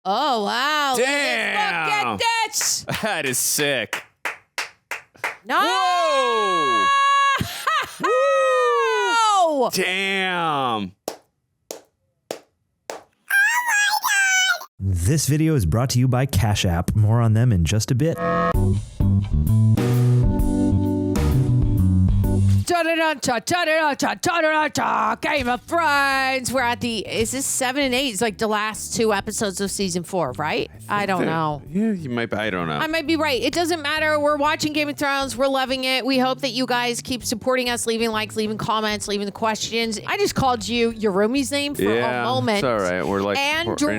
Oh, wow. Damn. Look at this. That is sick. No. Whoa. Woo. Damn. This video is brought to you by Cash App. More on them in just a bit. Game of Thrones. We're at is this 7 and 8? It's like the last 2 episodes of season 4, right? I don't know. Yeah, you might be. I don't know. I might be right. It doesn't matter. We're watching Game of Thrones. We're loving it. We hope that you guys keep supporting us, leaving likes, leaving comments, leaving the questions. I just called you Jerome's name for a moment. It's all right. We're like Andrew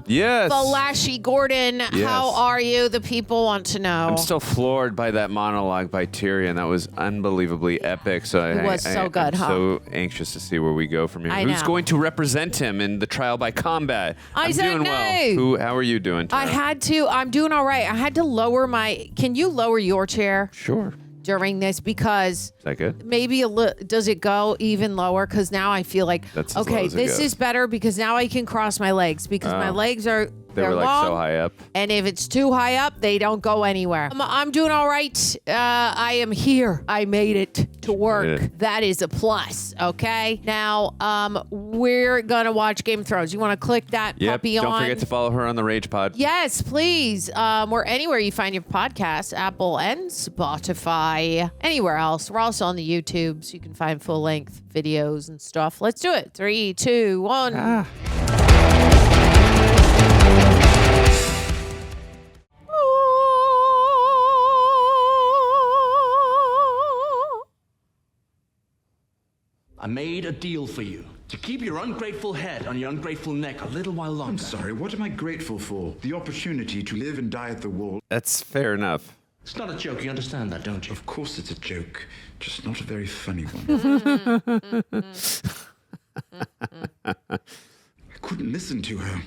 yes. Flashy Gordon. Yes. How are you? The people want to know. I'm still floored by that monologue by Tyrion. That was unbelievably epic. So It was so good, I'm huh? so anxious to see where we go from here. Who's know. going to represent him in the trial by combat? I'm said doing no. well. How are you doing, Tara? I had to. I'm doing all right. I had to lower my. Can you lower your chair Sure. during this because Is that good? maybe does it go even lower? Because now I feel like That's as low okay, as it this goes. is better because now I can cross my legs because my legs are They they're were like long, so high up. and if it's too high up, they don't go anywhere. I'm doing all right. I am here. I made it to work. it. That is a plus. Okay. Now we're gonna watch Game of Thrones. You want to click that puppy on? Don't forget to follow her on the Rage Pod. Yes, please. Or anywhere you find your podcast, Apple and Spotify. Anywhere else. We're also on the YouTube, so you can find full-length videos and stuff. Let's do it. 3, 2, 1. I made a deal for you. To keep your ungrateful head on your ungrateful neck a little while longer. I'm sorry, what am I grateful for? The opportunity to live and die at the wall? That's fair enough. It's not a joke, you understand that, don't you? Of course it's a joke, just not a very funny one. I couldn't listen to her.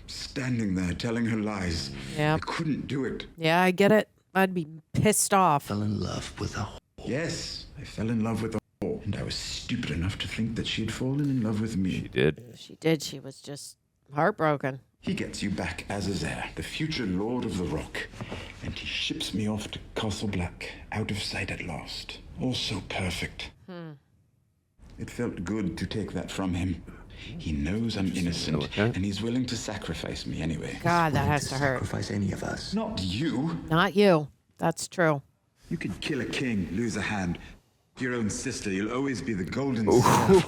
Standing there telling her lies. Yeah. I couldn't do it. Yeah, I get it. I'd be pissed off. Fell in love with a Yes, I fell in love with a whore, and I was stupid enough to think that she'd fallen in love with me. She did. She did. She was just heartbroken. He gets you back as Azazel, the future Lord of the Rock, and he ships me off to Castle Black, out of sight at last. All so perfect. It felt good to take that from him. He knows I'm innocent, and he's willing to sacrifice me anyway. God, that has to hurt. sacrifice any of us. Not you. Not you. That's true. You could kill a king, lose a hand. Your own sister, you'll always be the golden son.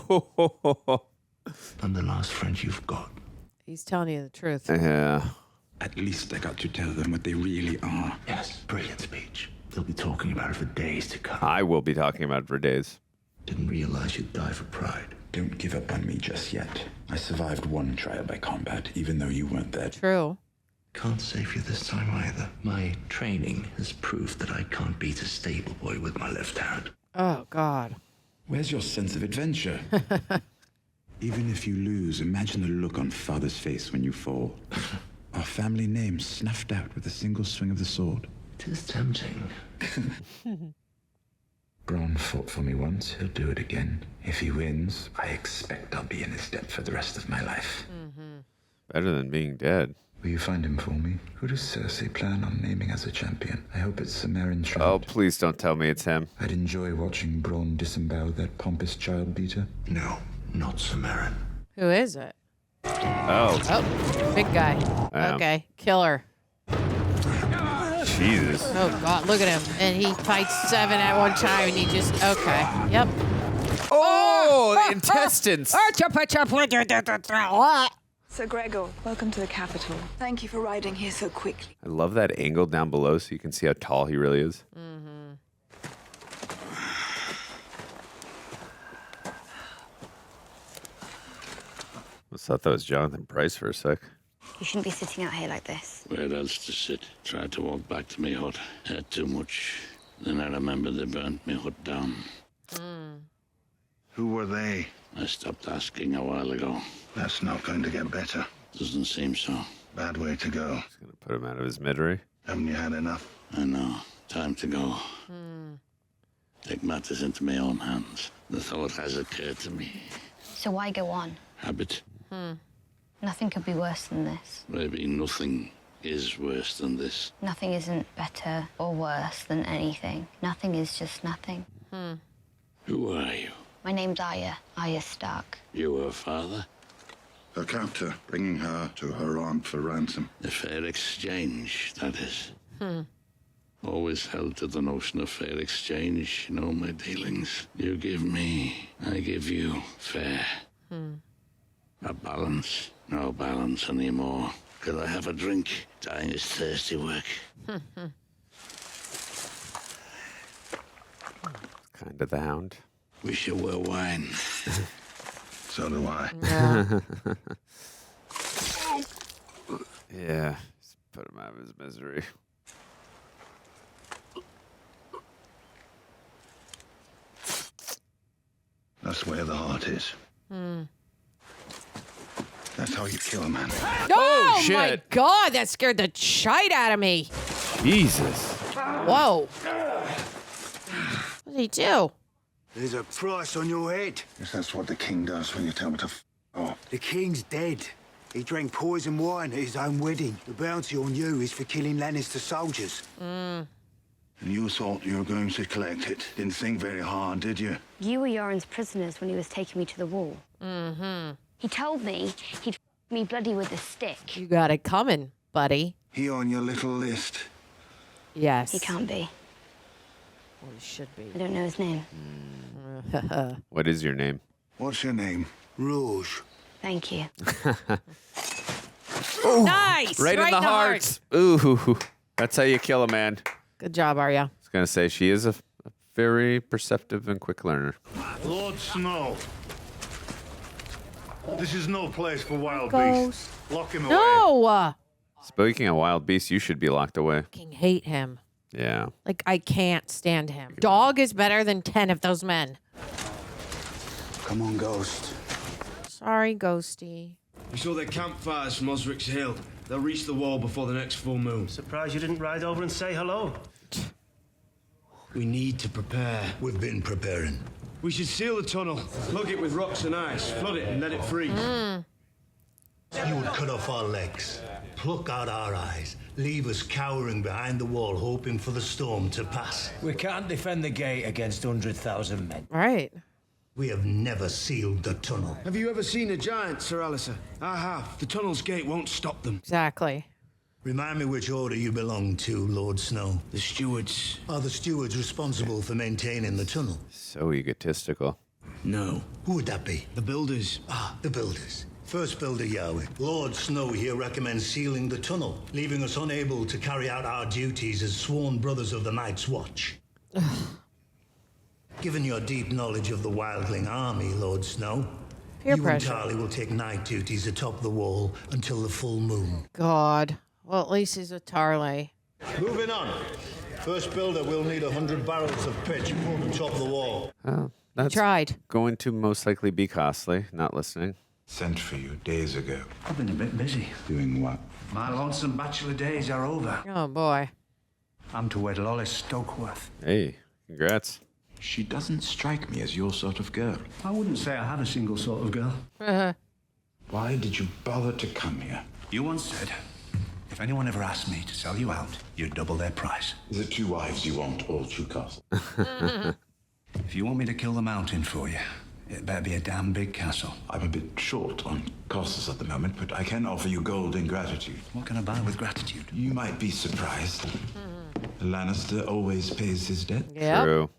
I'm the last friend you've got. He's telling you the truth. Yeah. At least I got to tell them what they really are. Yes, brilliant speech. They'll be talking about it for days to come. I will be talking about it for days. Didn't realize you'd die for pride. Don't give up on me just yet. I survived one trial by combat, even though you weren't there. True. Can't save you this time either. My training has proved that I can't beat a stable boy with my left hand. Oh, God. Where's your sense of adventure? Even if you lose, imagine the look on Father's face when you fall. Our family name snuffed out with a single swing of the sword. It is tempting. Bronn fought for me once, he'll do it again. If he wins, I expect I'll be in his debt for the rest of my life. Better than being dead. Will you find him for me? Who does Cersei plan on naming as a champion? I hope it's Samarin Shroud. Oh, please don't tell me it's him. I'd enjoy watching Bronn disembowel that pompous child beater. No, not Samarin. Who is it? Oh, Oh, big guy. Yeah. Okay, killer. Jesus. Oh, God, look at him. And he fights 7 at one time, and he just, okay. Yep. Oh, the intestines. Ser Gregor, welcome to the capital. Thank you for riding here so quickly. I love that angle down below so you can see how tall he really is. I thought that was Jonathan Pryce for a sec. You shouldn't be sitting out here like this. Where else to sit? Tried to walk back to me hut. Had too much. Then I remembered they burnt me hut down. Who were they? I stopped asking a while ago. That's not going to get better. Doesn't seem so. Bad way to go. He's going to put him out of his misery. Haven't you had enough? I know. Time to go. Take matters into my own hands. The thought has occurred to me. So why go on? Habit. Nothing could be worse than this. Maybe nothing is worse than this. Nothing isn't better or worse than anything. Nothing is just nothing. Who are you? My name's Arya Stark. You her father? Her captor, bringing her to her aunt for ransom. A fair exchange, that is. Always held to the notion of fair exchange in all my dealings. You give me, I give you. Fair. A balance. No balance anymore. Could I have a drink? Dying is thirsty work. Kind of the Hound. Wish you were wine. So do I. Yeah. Just put him out of his misery. That's where the heart is. That's how you kill a man. Oh, shit. my God, that scared the shite out of me. Jesus. Whoa. What did he do? There's a price on your head. Yes, that's what the king does when you tell me to off. The king's dead. He drank poison wine at his own wedding. The bounty on you is for killing Lannister soldiers. And you thought you were going to collect it. Didn't think very hard, did you? You were Yoren's prisoners when he was taking me to the wall. He told me he'd me bloody with a stick. You got it coming, buddy. He on your little list. Yes. He can't be. Well, he should be. I don't know his name. What is your name? What's your name? Rouge. Thank you. Nice! Right in the heart. Ooh. That's how you kill a man. Good job, Arya. I was going to say, she is a very perceptive and quick learner. Lord Snow. This is no place for wild Ghost. beasts. Lock him away. No! Speaking of wild beasts, you should be locked away. Fucking hate him. Yeah. Like, I can't stand him. Dog is better than 10 of those men. Come on, Ghost. Sorry, Ghosty. We saw their campfires from Osric's Hill. They'll reach the wall before the next full moon. Surprised you didn't ride over and say hello. We need to prepare. We've been preparing. We should seal the tunnel, plug it with rocks and ice, flood it and let it freeze. You would cut off our legs, pluck out our eyes, leave us cowering behind the wall, hoping for the storm to pass. We can't defend the gate against 100,000 men. Right. We have never sealed the tunnel. Have you ever seen a giant, Sir Alliser? I have. The tunnel's gate won't stop them. Exactly. Remind me which order you belong to, Lord Snow. The stewards. Are the stewards responsible for maintaining the tunnel? So egotistical. No. Who would that be? The builders. Ah, the builders. First builder Yahweh. Lord Snow here recommends sealing the tunnel, leaving us unable to carry out our duties as sworn brothers of the Night's Watch. Given your deep knowledge of the Wildling army, Lord Snow, Peer you pressure. and Tarly will take night duties atop the wall until the full moon. God. Well, at least he's with Tarly. Moving on. First builder will need 100 barrels of pitch pulled atop the wall. Oh, that's Tried. going to most likely be costly. Not listening. Sent for you days ago. I've been a bit busy. Doing what? My lonesome bachelor days are over. Oh, boy. I'm to wed Lolis Stokeworth. Hey, congrats. She doesn't strike me as your sort of girl. I wouldn't say I have a single sort of girl. Why did you bother to come here? You once said, if anyone ever asked me to sell you out, you'd double their price. Is it 2 wives you want, all true castle? If you want me to kill the mountain for you, it better be a damn big castle. I'm a bit short on costs at the moment, but I can offer you gold in gratitude. What can I buy with gratitude? You might be surprised. Lannister always pays his debt. Yeah. True.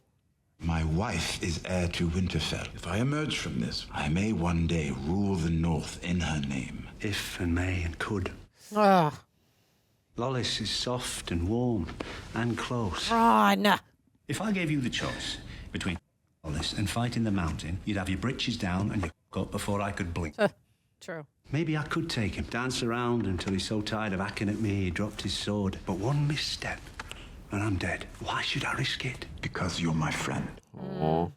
My wife is heir to Winterfell. If I emerge from this, I may one day rule the North in her name. If and may and could. Ugh. Lolis is soft and warm and close. Ron. If I gave you the choice between Lolis and fighting the mountain, you'd have your britches down and your up before I could blink. True. Maybe I could take him, dance around until he's so tired of hacking at me he dropped his sword. But one misstep and I'm dead. Why should I risk it? Because you're my friend. Oh.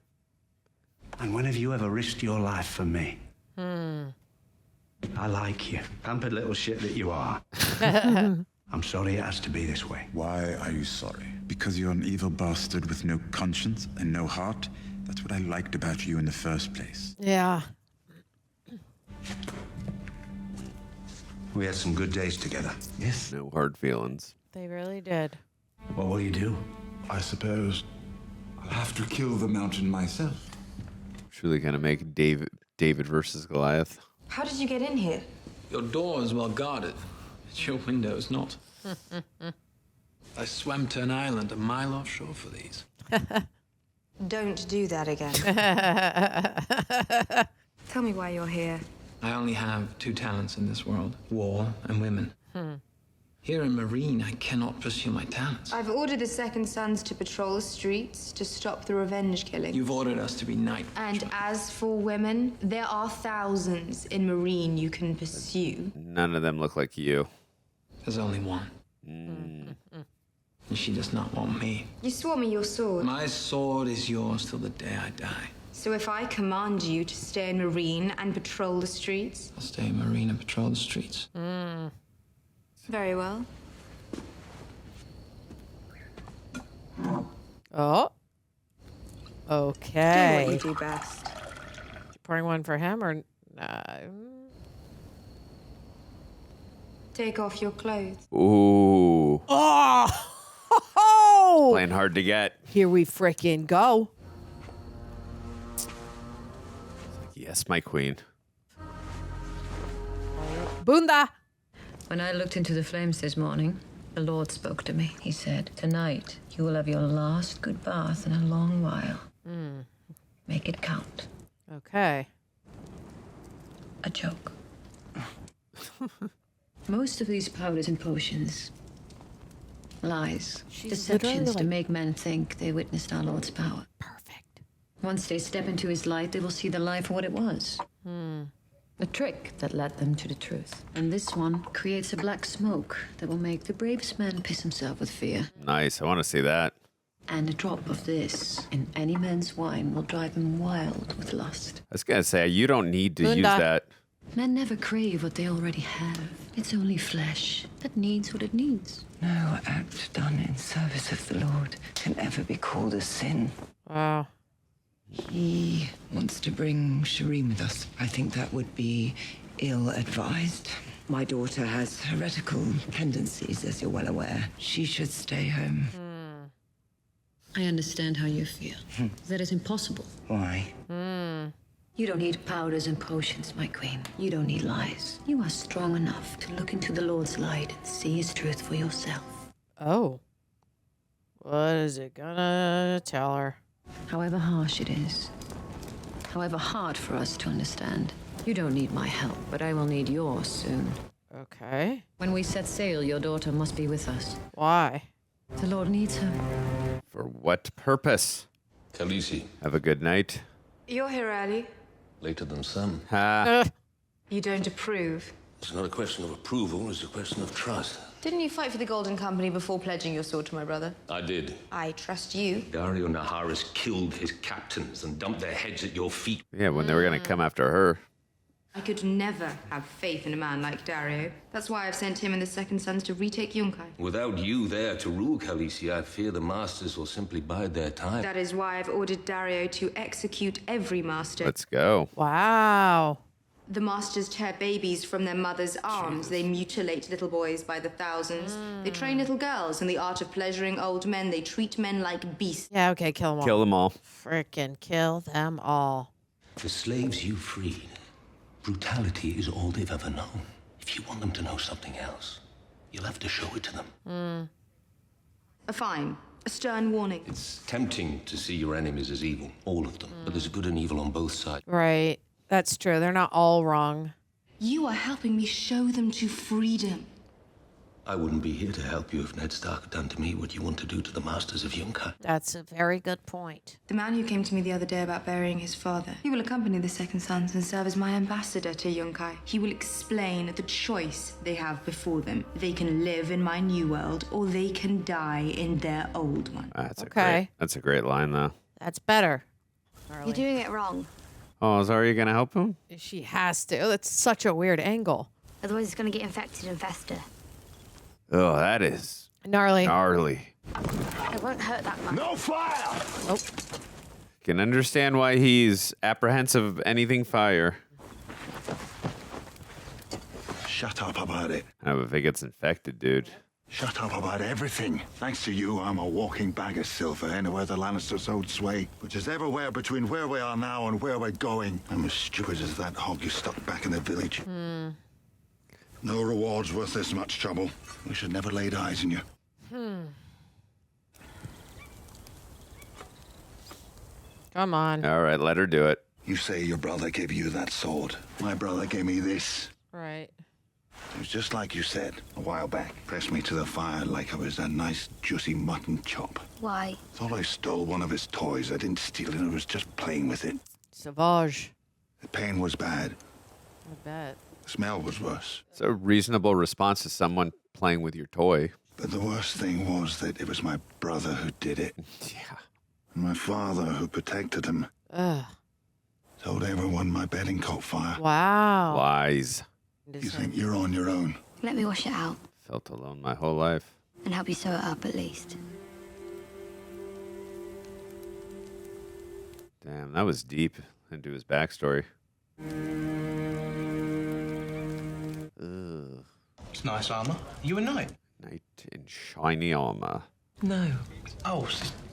And when have you ever risked your life for me? I like you. Pampered little shit that you are. I'm sorry it has to be this way. Why are you sorry? Because you're an evil bastard with no conscience and no heart? That's what I liked about you in the first place. Yeah. We had some good days together. Yes. No hard feelings. They really did. What will you do? I suppose I'll have to kill the mountain myself. Truly gonna make David versus Goliath. How did you get in here? Your door is well guarded. It's your windows not. I swam to an island a mile offshore for these. Don't do that again. Tell me why you're here. I only have 2 talents in this world, war and women. Here in Marine, I cannot pursue my talents. I've ordered the Second Sons to patrol the streets to stop the revenge killing. You've ordered us to be knight. And as for women, there are thousands in Marine you can pursue. None of them look like you. There's only one. And she does not want me. You swore me your sword. My sword is yours till the day I die. So if I command you to stay in Marine and patrol the streets? I'll stay in Marine and patrol the streets. Very well. Oh. Okay. Do what you do best. Pouring one for him or... Take off your clothes. Ooh. Oh! Playing hard to get. Here we frickin' go. Yes, my queen. Bunda. When I looked into the flames this morning, the Lord spoke to me. He said, tonight you will have your last good bath in a long while. Make it count. Okay. A joke. Most of these powders and potions, lies, deceptions to make men think they witnessed our Lord's power. Perfect. Once they step into his light, they will see the lie for what it was. A trick that led them to the truth. And this one creates a black smoke that will make the bravest man piss himself with fear. Nice. I want to see that. And a drop of this in any man's wine will drive him wild with lust. I was going to say, you don't need to use that. Men never crave what they already have. It's only flesh that needs what it needs. No act done in service of the Lord can ever be called a sin. Wow. He wants to bring Shireen with us. I think that would be ill-advised. My daughter has heretical tendencies, as you're well aware. She should stay home. I understand how you feel. That is impossible. Why? You don't need powders and potions, my queen. You don't need lies. You are strong enough to look into the Lord's light and see his truth for yourself. Oh. What is it gonna tell her? However harsh it is, however hard for us to understand, you don't need my help, but I will need yours soon. Okay. When we set sail, your daughter must be with us. Why? The Lord needs her. For what purpose? Khaleesi. Have a good night. You're here early. Later than some. You don't approve. It's not a question of approval, it's a question of trust. Didn't you fight for the Golden Company before pledging your sword to my brother? I did. I trust you. Daario Naharis killed his captains and dumped their heads at your feet. Yeah, when they were going to come after her. I could never have faith in a man like Daario. That's why I've sent him and the Second Sons to retake Yunkai. Without you there to rule Khaleesi, I fear the masters will simply bide their time. That is why I've ordered Daario to execute every master. Let's go. Wow. The masters tear babies from their mothers' arms. They mutilate little boys by the thousands. They train little girls in the art of pleasuring old men. They treat men like beasts. Yeah, okay, kill them all. Kill them all. Frickin' kill them all. The slaves you freed, brutality is all they've ever known. If you want them to know something else, you'll have to show it to them. A fine. A stern warning. It's tempting to see your enemies as evil, all of them. But there's good and evil on both sides. Right. That's true. They're not all wrong. You are helping me show them to freedom. I wouldn't be here to help you if Ned Stark had done to me what you want to do to the masters of Yunkai. That's a very good point. The man who came to me the other day about burying his father, he will accompany the Second Sons and serve as my ambassador to Yunkai. He will explain the choice they have before them. They can live in my new world, or they can die in their old one. That's a great line, though. That's better. You're doing it wrong. Oh, is Arya going to help him? She has to. That's such a weird angle. Otherwise, it's going to get infected and fester. Oh, that is gnarly. It won't hurt that much. No fire! Nope. Can understand why he's apprehensive of anything fire. Shut up about it. Oh, if it gets infected, dude. Shut up about everything. Thanks to you, I'm a walking bag of silver anywhere the Lannisters hold sway, which is everywhere between where we are now and where we're going. I'm as stupid as that hog you stuck back in the village. No rewards worth this much trouble. We should never laid eyes on you. Come on. All right, let her do it. You say your brother gave you that sword. My brother gave me this. Right. It was just like you said a while back. Pressed me to the fire like I was a nice, juicy mutton chop. Why? Thought I stole one of his toys. I didn't steal it. I was just playing with it. Savage. The pain was bad. I bet. The smell was worse. It's a reasonable response to someone playing with your toy. But the worst thing was that it was my brother who did it. Yeah. And my father who protected him. Ugh. Told everyone my bedding caught fire. Wow. Lies. You think you're on your own? Let me wash it out Felt alone my whole life. and help you sew it up at least. Damn, that was deep into his backstory. Ugh. It's nice armor. You a knight? Knight in shiny armor. No. Oh,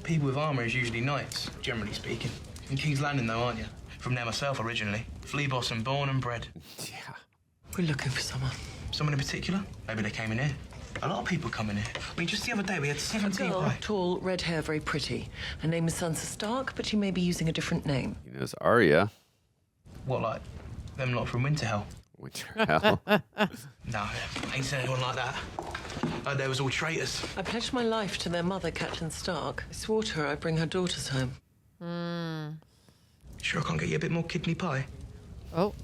people with armor is usually knights, generally speaking. In King's Landing, though, aren't you? From there myself, originally. Flea Boss and born and bred. Yeah. We're looking for someone. Someone in particular? Maybe they came in here. A lot of people come in here. I mean, just the other day we had 17 Girl, right. tall, red hair, very pretty. Her name is Sansa Stark, but she may be using a different name. He knows Arya. What, like them lot from Winterhell? Winterhell. No, ain't seen anyone like that. They was all traitors. I pledged my life to their mother, Catelyn Stark. I swore to her I'd bring her daughters home. Sure I can't get you a bit more kidney pie? Oh.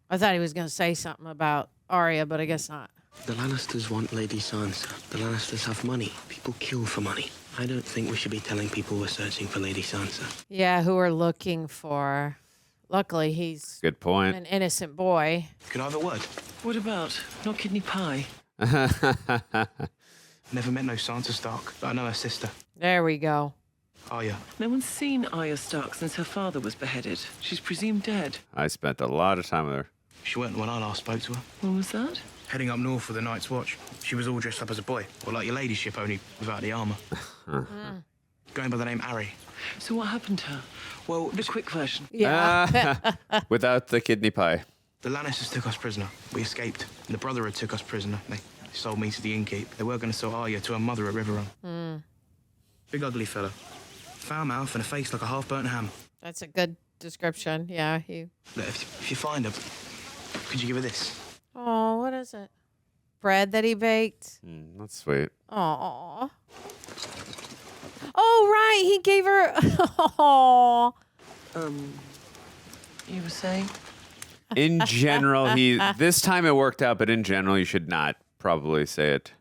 I thought he was going to say something about Arya, but I guess not. The Lannisters want Lady Sansa. The Lannisters have money. People kill for money. I don't think we should be telling people we're searching for Lady Sansa. Yeah, who we're looking for. Luckily, he's Good point. an innocent boy. Can I have a word? What about? Not kidney pie. Never met no Sansa Stark, but I know her sister. There we go. Arya. No one's seen Arya Stark since her father was beheaded. She's presumed dead. I spent a lot of time with her. She weren't when I last spoke to her. When was that? Heading up north for the Night's Watch. She was all dressed up as a boy. Or like your ladyship, only without the armour. Going by the name Arry. So what happened to her? Well, the quick version. Yeah. Without the kidney pie. The Lannisters took us prisoner. We escaped. And the Brotherhood took us prisoner. They sold me to the innkeep. They were going to sell Arya to her mother at Riverrun. Big ugly fella. Foul mouth and a face like a half-burnt ham. That's a good description. Yeah. Look, if you find her, could you give her this? Oh, what is it? Bread that he baked. That's sweet. Aw. Oh, right. He gave her. Oh. You were saying? In general, this time it worked out, but in general, you should not probably say it.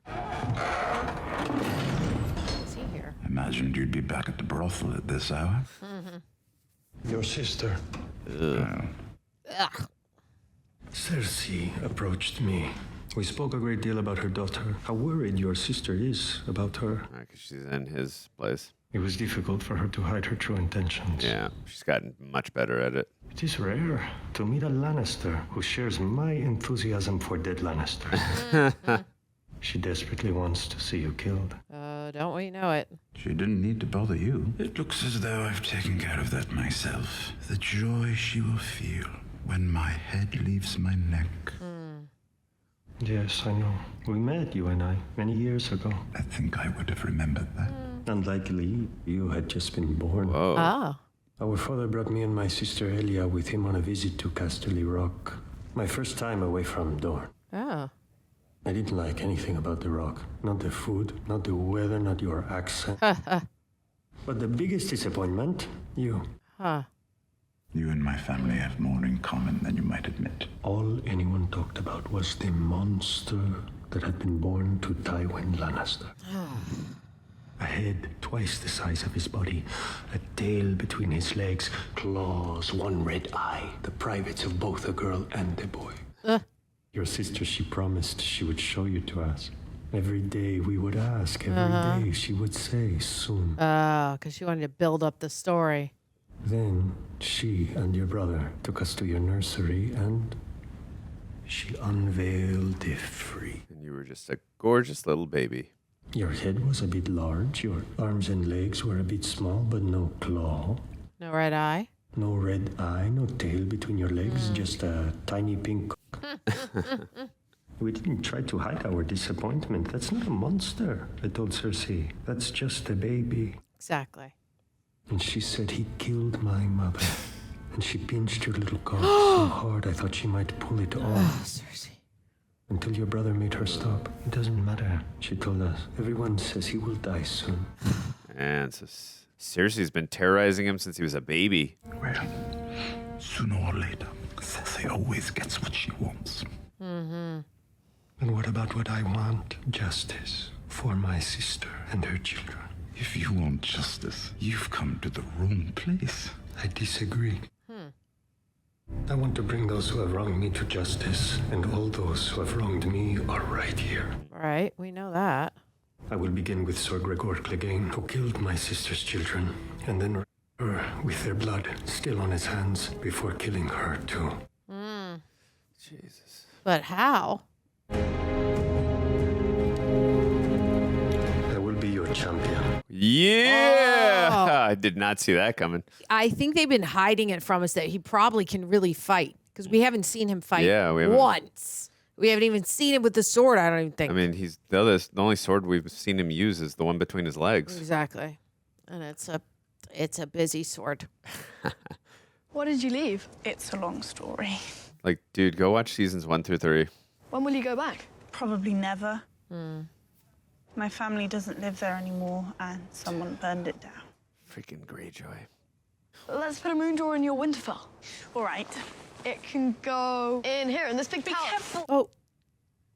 Is he here? Imagined you'd be back at the brothel at this hour. Your sister. Ugh. Cersei approached me. We spoke a great deal about her daughter, how worried your sister is about her. Because she's in his place. It was difficult for her to hide her true intentions. Yeah, she's gotten much better at it. It is rare to meet a Lannister who shares my enthusiasm for dead Lannisters. She desperately wants to see you killed. Don't we know it? She didn't need to bother you. It looks as though I've taken care of that myself. The joy she will feel when my head leaves my neck. Yes, I know. We met, you and I, many years ago. I think I would have remembered that. Unlikely, you had just been born. Whoa. Ah. Our father brought me and my sister Elia with him on a visit to Casterly Rock. My first time away from Dorne. Oh. I didn't like anything about the rock. Not the food, not the weather, not your accent. But the biggest disappointment, you. Huh. You and my family have more in common than you might admit. All anyone talked about was the monster that had been born to Tywin Lannister. A head twice the size of his body, a tail between his legs, claws, one red eye, the privates of both the girl and the boy. Your sister, she promised she would show you to us. Every day we would ask, every day she would say, soon. Oh, because she wanted to build up the story. Then she and your brother took us to your nursery and she'll unveil the free. And you were just a gorgeous little baby. Your head was a bit large, your arms and legs were a bit small, but no claw. No red eye? No red eye, no tail between your legs, just a tiny pink We didn't try to hide our disappointment. That's not a monster, I told Cersei. That's just a baby. Exactly. And she said he killed my mother. And she pinched her little cock so hard I thought she might pull it off. Cersei. Until your brother made her stop. It doesn't matter, she told us. Everyone says he will die soon. And so Cersei's been terrorizing him since he was a baby. Well, sooner or later, Cersei always gets what she wants. Mm-hmm. And what about what I want? Justice for my sister and her children. If you want justice, you've come to the wrong place. I disagree. I want to bring those who have wronged me to justice, and all those who have wronged me are right here. Right, we know that. I will begin with Ser Gregor Clegane, who killed my sister's children, and then her with their blood still on his hands before killing her too. Jesus. But how? I will be your champion. Yeah! Oh. I did not see that coming. I think they've been hiding it from us that he probably can really fight because we haven't seen him fight Yeah, we haven't. once. We haven't even seen him with the sword, I don't even think. I mean, he's the only sword we've seen him use is the one between his legs. Exactly. And it's a busy sword. Why did you leave? It's a long story. Like, dude, go watch seasons 1 through 3. When will you go back? Probably never. My family doesn't live there anymore, and someone burned it down. Freaking Greyjoy. Let's put a moon door in your Winterfell. All right. It can go in here, in this big tower. Be careful. Oh.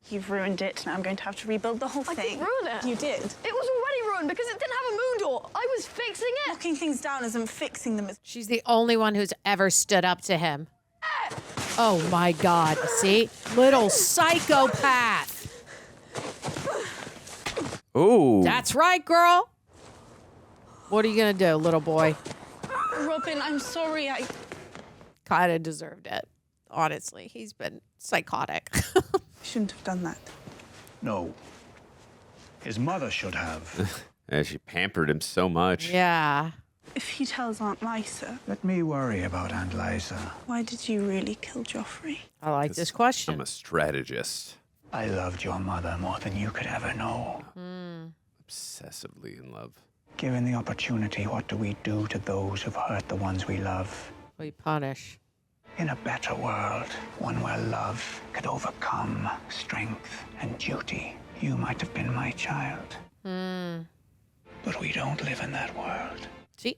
You've ruined it. Now I'm going to have to rebuild the whole thing. I didn't ruin it. You did. It was already ruined because it didn't have a moon door. I was fixing it. Knocking things down isn't fixing them. She's the only one who's ever stood up to him. Oh my God. See? Little psychopath. Ooh. That's right, girl. What are you going to do, little boy? Robin, I'm sorry. I Kind of deserved it. Honestly, he's been psychotic. shouldn't have done that. No. His mother should have. Yeah, she pampered him so much. Yeah. If he tells Aunt Lysa, Let me worry about Aunt Lysa. why did you really kill Joffrey? I like this question. I'm a strategist. I loved your mother more than you could ever know. Obsessively in love. Given the opportunity, what do we do to those who've hurt the ones we love? We punish. In a better world, one where love could overcome strength and duty, you might have been my child. But we don't live in that world. See?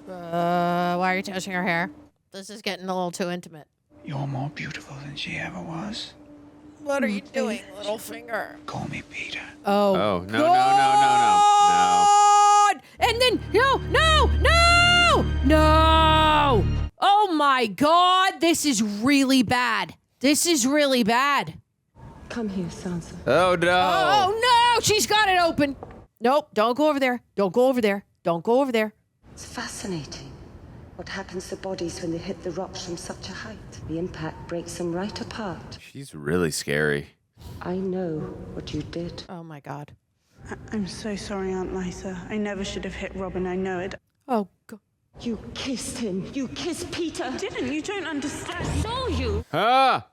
Why are you touching her hair? This is getting a little too intimate. You're more beautiful than she ever was. What are you doing, little finger? Call me Peter. Oh. Oh, no. And then, no. Oh my God. This is really bad. This is really bad. Come here, Sansa. Oh, no. Oh no. She's got it open. Nope. Don't go over there. Don't go over there. Don't go over there. It's fascinating what happens to bodies when they hit the rocks from such a height. The impact breaks them right apart. She's really scary. I know what you did. Oh my God. I'm so sorry, Aunt Lysa. I never should have hit Robin. I know it. Oh God. You kissed him. You kissed Peter. I didn't. You don't understand. I saw you. Ah!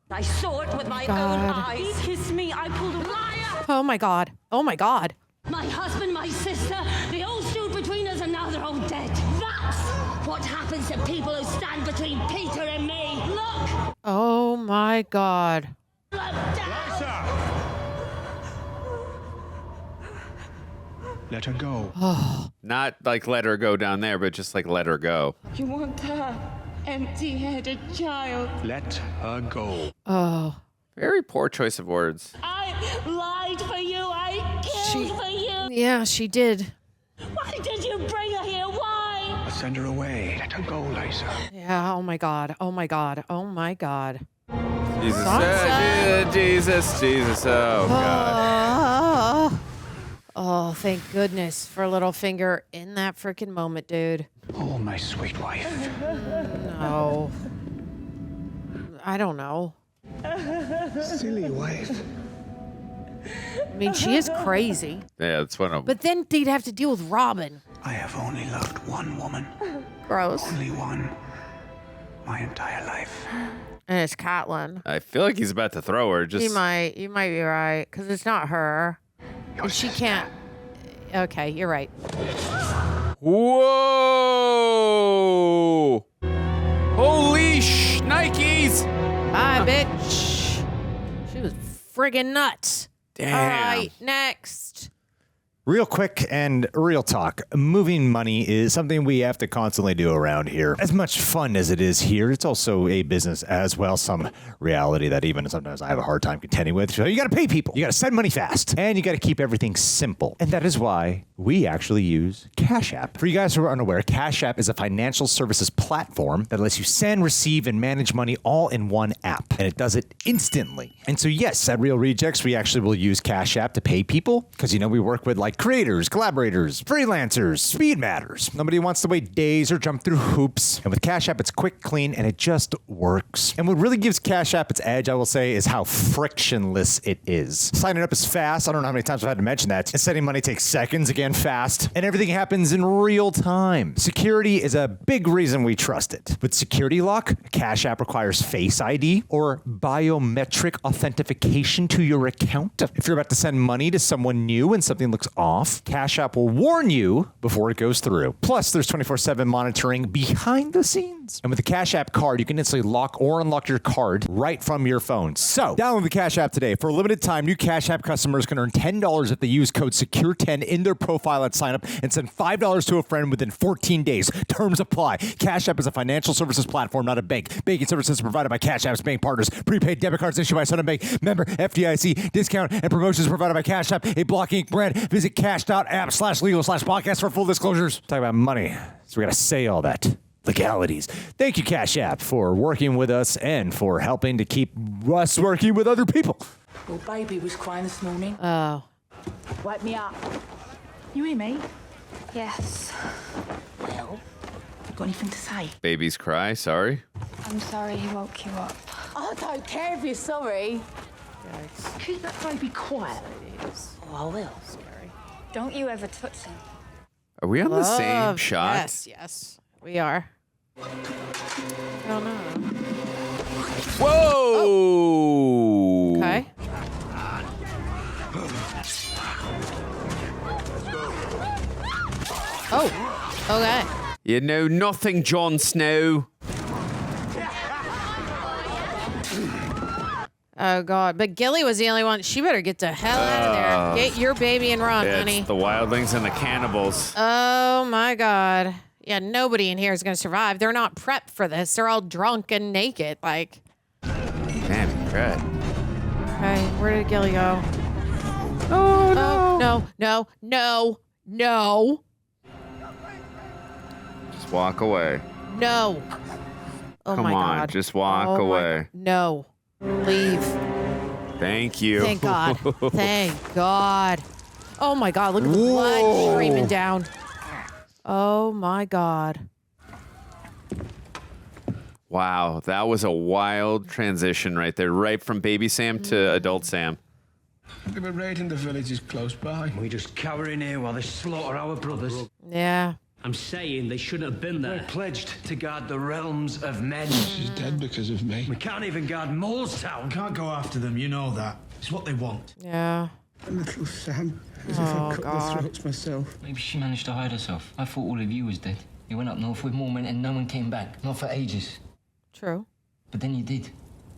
I saw it with my God. own eyes. He kissed me. I pulled a liar. Oh my God. Oh my God. My husband, my sister, they all stood between us and now they're all dead. That's what happens to people who stand between Peter and me. Look! Oh my God. Look down! Let her go. Not like let her go down there, but just like let her go. You want her empty-headed child. Let her go. Oh. Very poor choice of words. I lied for you. I killed for you. Yeah, she did. Why did you bring her here? Why? Send her away. Let her go, Lysa. Yeah. Oh my God. Oh my God. Oh my God. Jesus. Sansa. Jesus. Oh, God. Oh, thank goodness for Littlefinger in that freaking moment, dude. Oh, my sweet wife. No. I don't know. Silly wife. I mean, she is crazy. Yeah, that's one of them. But then they'd have to deal with Robin. I have only loved one woman. Gross. Only one. My entire life. And it's Catelyn. I feel like he's about to throw her. Just You might be right, because it's not her. And she can't. Okay, you're right. Whoa! Holy Nikes! Bye, bitch. She was friggin' nuts. Damn. All right, next. Real quick and real talk. Moving money is something we have to constantly do around here. As much fun as it is here, it's also a business as well. Some reality that even sometimes I have a hard time contending with. So you got to pay people. You got to send money fast. And you got to keep everything simple. And that is why we actually use Cash App. For you guys who are unaware, Cash App is a financial services platform that lets you send, receive, and manage money all in one app. And it does it instantly. And so yes, at Real Rejects, we actually will use Cash App to pay people. Because, you know, we work with like creators, collaborators, freelancers, speed matters. Nobody wants to wait days or jump through hoops. And with Cash App, it's quick, clean, and it just works. And what really gives Cash App its edge, I will say, is how frictionless it is. Signing up is fast. I don't know how many times I've had to mention that. And sending money takes seconds, again, fast. And everything happens in real time. Security is a big reason we trust it. With Security Lock, Cash App requires Face ID or biometric authentication to your account. If you're about to send money to someone new and something looks off, Cash App will warn you before it goes through. Plus, there's 24/7 monitoring behind the scenes. And with the Cash App card, you can instantly lock or unlock your card right from your phone. So, download the Cash App today. For a limited time, new Cash App customers can earn $10 if they use code SECURE10 in their profile at sign up and send $5 to a friend within 14 days. Terms apply. Cash App is a financial services platform, not a bank. Banking services provided by Cash App's bank partners. Prepaid debit cards issued by Southern Bank. Member FDIC. Discount and promotions provided by Cash App, a Block Inc. brand. Visit cash.app/legal/podcast for full disclosures. Talk about money. So we got to say all that. Legalities. Thank you, Cash App, for working with us and for helping to keep us working with other people. Your baby was crying this morning. Oh. Wake me up. You hear me? Yes. Well, you got anything to say? Babies cry, sorry. I'm sorry he woke you up. I don't care if you're sorry. Keep that baby quiet. Oh, I will. Scary. Don't you ever touch him. Are we on the same shot? Yes, we are. I don't know. Whoa! Oh. Okay. Oh, okay. You know nothing, Jon Snow. Oh, God. But Gilly was the only one. She better get the hell out of there. Get your baby and run, honey. It's the wildlings and the cannibals. Oh, my God. Yeah, nobody in here is going to survive. They're not prepped for this. They're all drunk and naked. Like. Damn, Dredd. Okay, where did Gilly go? Oh, no. Just walk away. No. Oh, Come my on, God. just walk away. No. Leave. Thank you. Thank God. Thank God. Oh, my God. Look at the blood streaming down. Oh, my God. Wow, that was a wild transition right there. Right from baby Sam to adult Sam. They were raiding the villages close by. We just cower in here while they slaughter our brothers. Yeah. I'm saying they shouldn't have been there. We're pledged to guard the realms of men. She's dead because of me. We can't even guard Molestown. Can't go after them, you know that. It's what they want. Yeah. Little Sam, as if I cut their throats myself. Maybe she managed to hide herself. I thought all of you was dead. You went up north with more men and no one came back. Not for ages. True. But then you did.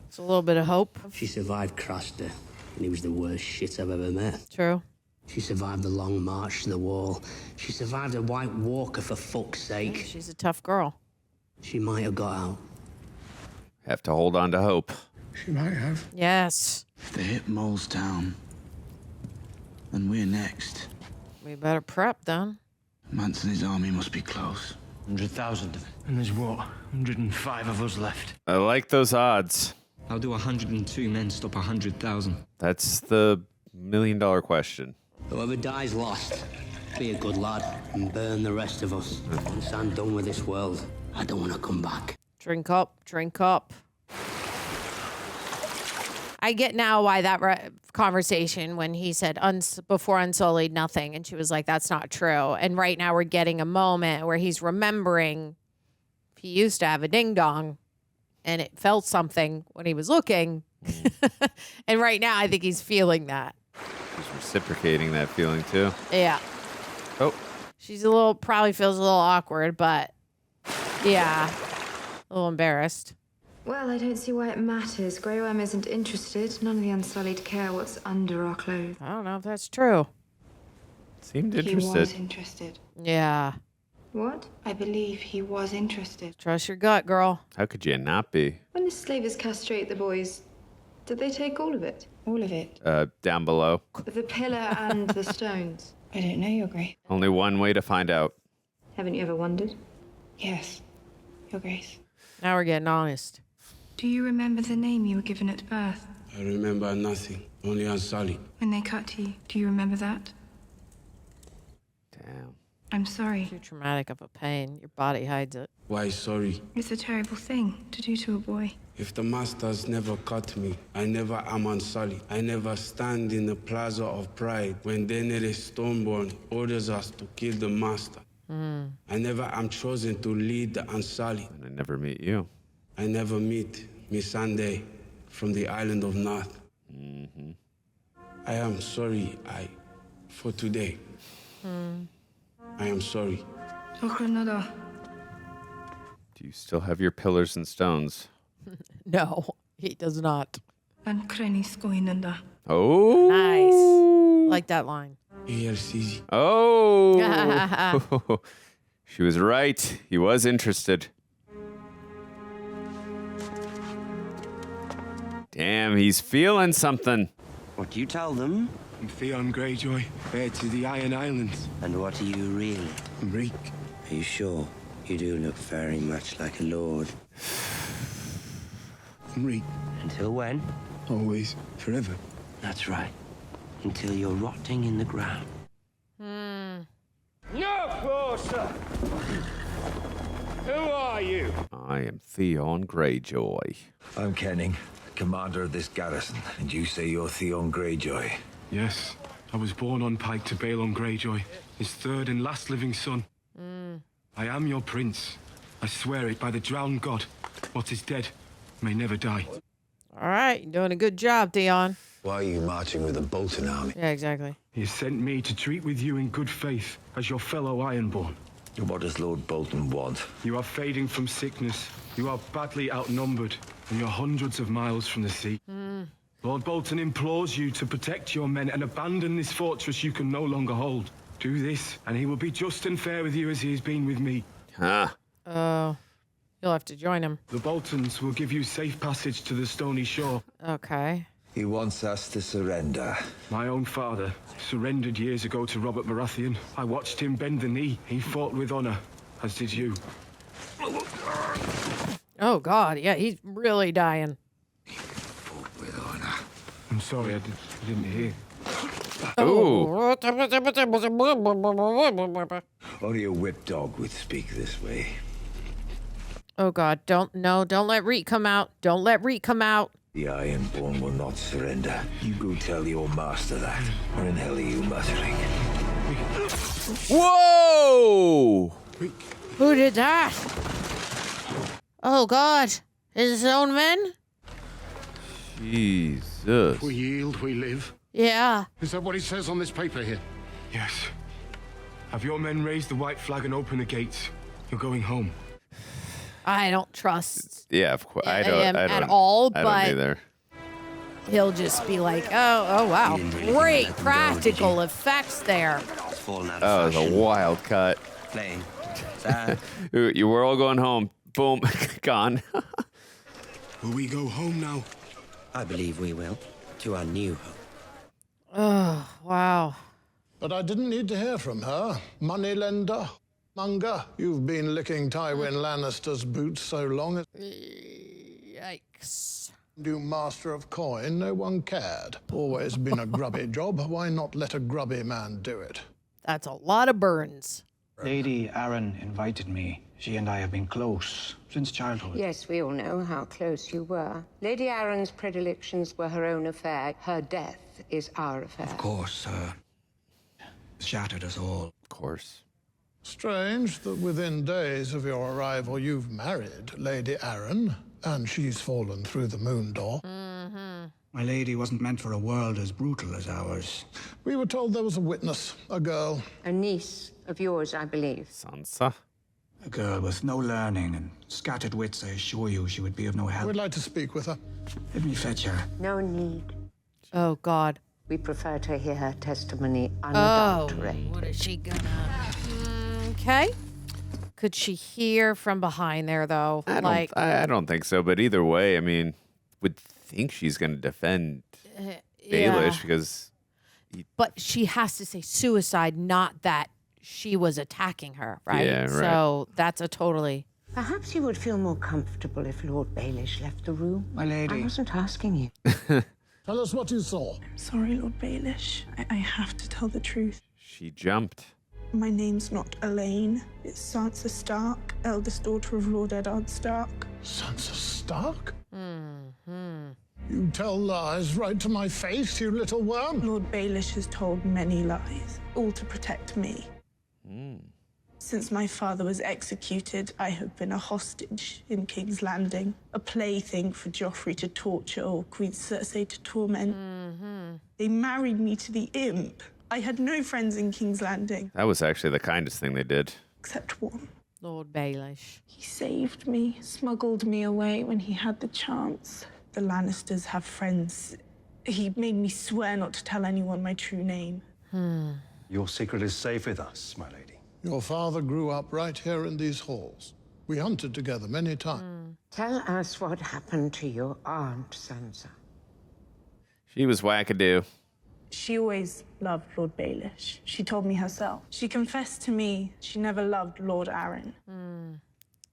It's a little bit of hope. She survived Craster, and he was the worst shit I've ever met. True. She survived the long march to the wall. She survived a White Walker, for fuck's sake. She's a tough girl. She might have got out. Have to hold on to hope. She might have. Yes. If they hit Molestown, then we're next. We better prep then. Mance and his army must be close. 100,000. And there's what? 105 of us left. I like those odds. I'll do 102 men stop 100,000. That's the $1 million question. Whoever dies lost. Be a good lad and burn the rest of us. Once I'm done with this world, I don't want to come back. Drink up, drink up. I get now why that conversation when he said before Unsullied nothing, and she was like, "That's not true." And right now we're getting a moment where he's remembering he used to have a ding dong, and it felt something when he was looking. And right now, I think he's feeling that. He's reciprocating that feeling too. Yeah. Oh. She's probably feels a little awkward, but yeah, a little embarrassed. Well, I don't see why it matters. Grey Worm isn't interested. None of the Unsullied care what's under our clothes. I don't know if that's true. Seemed interested. He was interested. Yeah. What? I believe he was interested. Trust your gut, girl. How could you not be? When the slavers castrate the boys, did they take all of it? All of it? Down below. The pillar and the stones? I don't know, Your Grace. Only one way to find out. Haven't you ever wondered? Yes, Your Grace. Now we're getting honest. Do you remember the name you were given at birth? I remember nothing, only Unsullied. When they cut you, do you remember that? Damn. I'm sorry. Too traumatic of a pain. Your body hides it. Why sorry? It's a terrible thing to do to a boy. If the masters never cut me, I never am Unsullied. I never stand in the plaza of pride when Daenerys Stormborn orders us to kill the master. I never am chosen to lead the Unsullied. And I never meet you. I never meet Missandei from the island of North. I am sorry for today. I am sorry. Do you still have your pillars and stones? No, he does not. Oh. Nice. Like that line. Oh. She was right. He was interested. Damn, he's feeling something. What do you tell them? I'm Theon Greyjoy, heir to the Iron Islands. And what are you really? I'm Reek. Are you sure? You do look very much like a lord. I'm Reek. Until when? Always. Forever. That's right. Until you're rotting in the ground. No closer! Who are you? I am Theon Greyjoy. I'm Kenning, commander of this garrison, and you say you're Theon Greyjoy? Yes. I was born on Pike to Balon Greyjoy, his third and last living son. I am your prince. I swear it by the drowned god. What is dead may never die. All right, you're doing a good job, Theon. Why are you marching with a Bolton army? Yeah, exactly. He has sent me to treat with you in good faith as your fellow Ironborn. What does Lord Bolton want? You are fading from sickness. You are badly outnumbered, and you're hundreds of miles from the sea. Lord Bolton implores you to protect your men and abandon this fortress you can no longer hold. Do this, and he will be just and fair with you as he has been with me. Oh, you'll have to join him. The Boltons will give you safe passage to the stony shore. Okay. He wants us to surrender. My own father surrendered years ago to Robert Baratheon. I watched him bend the knee. He fought with honor, as did you. Oh, God. Yeah, he's really dying. I'm sorry, I didn't hear. Oh. Only a whipped dog would speak this way. Oh, God. Don't let Reek come out. Don't let Reek come out. The Ironborn will not surrender. You go tell your master that. What in hell are you muttering? Whoa! Who did that? Oh, God. Is it his own men? Jesus. We yield, we live. Yeah. Is that what it says on this paper here? Yes. Have your men raised the white flag and open the gates. You're going home. I don't trust Yeah, of course. I him don't at all, I but don't either. he'll just be like, oh, wow. Great practical effects there. Oh, it was a wild cut. Playing. You were all going home. Boom. Gone. Will we go home now? I believe we will. To our new home. Oh, wow. But I didn't need to hear from her. Moneylender. Munger, you've been licking Tywin Lannister's boots so long. Yikes. New master of coin, no one cared. Always been a grubby job. Why not let a grubby man do it? That's a lot of burns. Lady Arryn invited me. She and I have been close since childhood. Yes, we all know how close you were. Lady Arryn's predilections were her own affair. Her death is our affair. Of course, shattered us all. Of course. Strange that within days of your arrival, you've married Lady Arryn, and she's fallen through the moon door. My lady wasn't meant for a world as brutal as ours. We were told there was a witness, a girl. A niece of yours, I believe. Sansa. A girl with no learning and scattered wits. I assure you she would be of no help. We'd like to speak with her. Let me fetch her. No need. Oh, God. We prefer to hear her testimony unadulterated. What is she gonna... Okay. Could she hear from behind there, though? I don't think so, but either way, I mean, would think she's going to defend Baelish yeah. because... But she has to say suicide, not that she was attacking her, right? Yeah, right. So that's a totally... Perhaps you would feel more comfortable if Lord Baelish left the room. My lady. I wasn't asking you. Tell us what you saw. I'm sorry, Lord Baelish. I have to tell the truth. She jumped. My name's not Elaine. It's Sansa Stark, eldest daughter of Lord Eddard Stark. Sansa Stark? Mm-hmm. You tell lies right to my face, you little worm. Lord Baelish has told many lies, all to protect me. Since my father was executed, I have been a hostage in King's Landing, a plaything for Joffrey to torture or Queen Cersei to torment. They married me to the imp. I had no friends in King's Landing. That was actually the kindest thing they did. Except one. Lord Baelish. He saved me, smuggled me away when he had the chance. The Lannisters have friends. He made me swear not to tell anyone my true name. Your secret is safe with us, my lady. Your father grew up right here in these halls. We hunted together many times. Tell us what happened to your aunt, Sansa. She was wackadoo. She always loved Lord Baelish. She told me herself. She confessed to me she never loved Lord Arryn.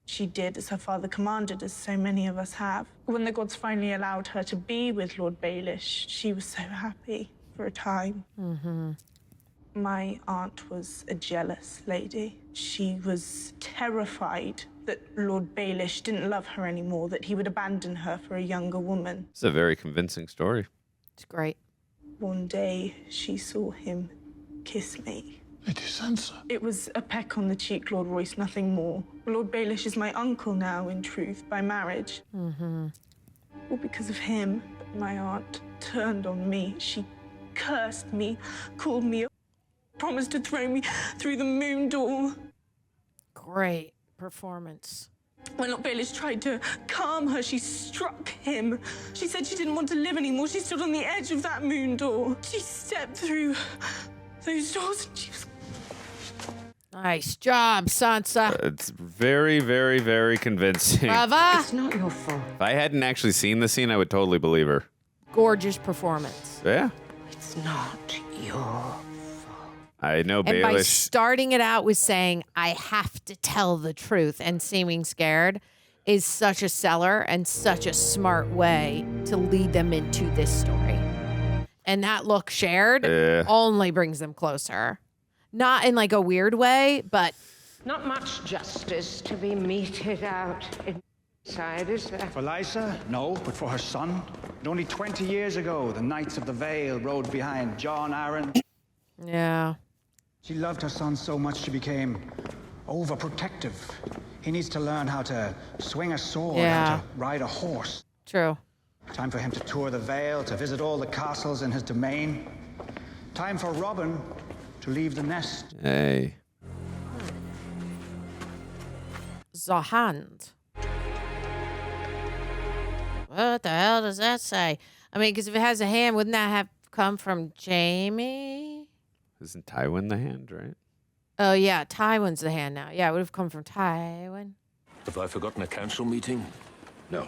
She did as her father commanded, as so many of us have. When the gods finally allowed her to be with Lord Baelish, she was so happy for a time. My aunt was a jealous lady. She was terrified that Lord Baelish didn't love her anymore, that he would abandon her for a younger woman. It's a very convincing story. It's great. One day, she saw him kiss me. Lady Sansa. It was a peck on the cheek, Lord Royce, nothing more. Lord Baelish is my uncle now, in truth, by marriage. All because of him. But my aunt turned on me. She cursed me, called me a... promised to throw me through the moon door. Great performance. When Lord Baelish tried to calm her, she struck him. She said she didn't want to live anymore. She stood on the edge of that moon door. She stepped through those doors and she was... Nice job, Sansa. It's very, very, very convincing. Brava. It's not your fault. If I hadn't actually seen the scene, I would totally believe her. Gorgeous performance. Yeah. It's not your... I know And by Baelish. starting it out with saying, I have to tell the truth and seeming scared is such a seller and such a smart way to lead them into this story. And that look shared only brings them closer. Not in like a weird way, but... Not much justice to be meted out inside, is there? For Lysa, no, but for her son. And only 20 years ago, the Knights of the Vale rode behind Jon Arryn. Yeah. She loved her son so much she became overprotective. He needs to learn how to swing a sword, how to ride a horse. True. Time for him to tour the Vale, to visit all the castles in his domain. Time for Robin to leave the nest. Hey. The hand. What the hell does that say? I mean, because if it has a hand, wouldn't that have come from Jaime? Isn't Tywin the hand, right? Oh, yeah. Tywin's the hand now. Yeah, it would have come from Tywin. Have I forgotten a council meeting? No.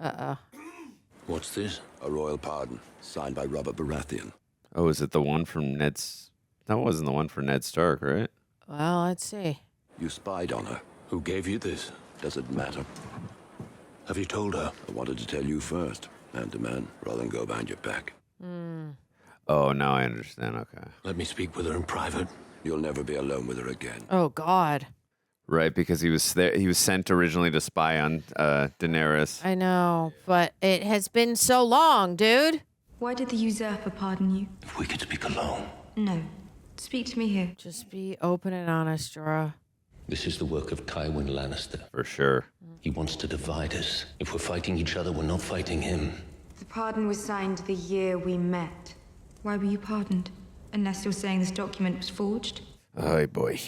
Uh-oh. What's this? A royal pardon, signed by Robert Baratheon. Oh, is it the one from Ned's... That wasn't the one for Ned Stark, right? Well, let's see. You spied on her. Who gave you this? Does it matter? Have you told her? I wanted to tell you first, man to man, rather than go behind your back. Oh, now I understand. Okay. Let me speak with her in private. You'll never be alone with her again. Oh, God. Right, because he was there. He was sent originally to spy on Daenerys. I know, but it has been so long, dude. Why did the usurper pardon you? If we could speak alone. No. Speak to me here. Just be open and honest, Jorah. This is the work of Tywin Lannister. For sure. He wants to divide us. If we're fighting each other, we're not fighting him. The pardon was signed the year we met. Why were you pardoned? Unless you're saying this document was forged? Oh, boy.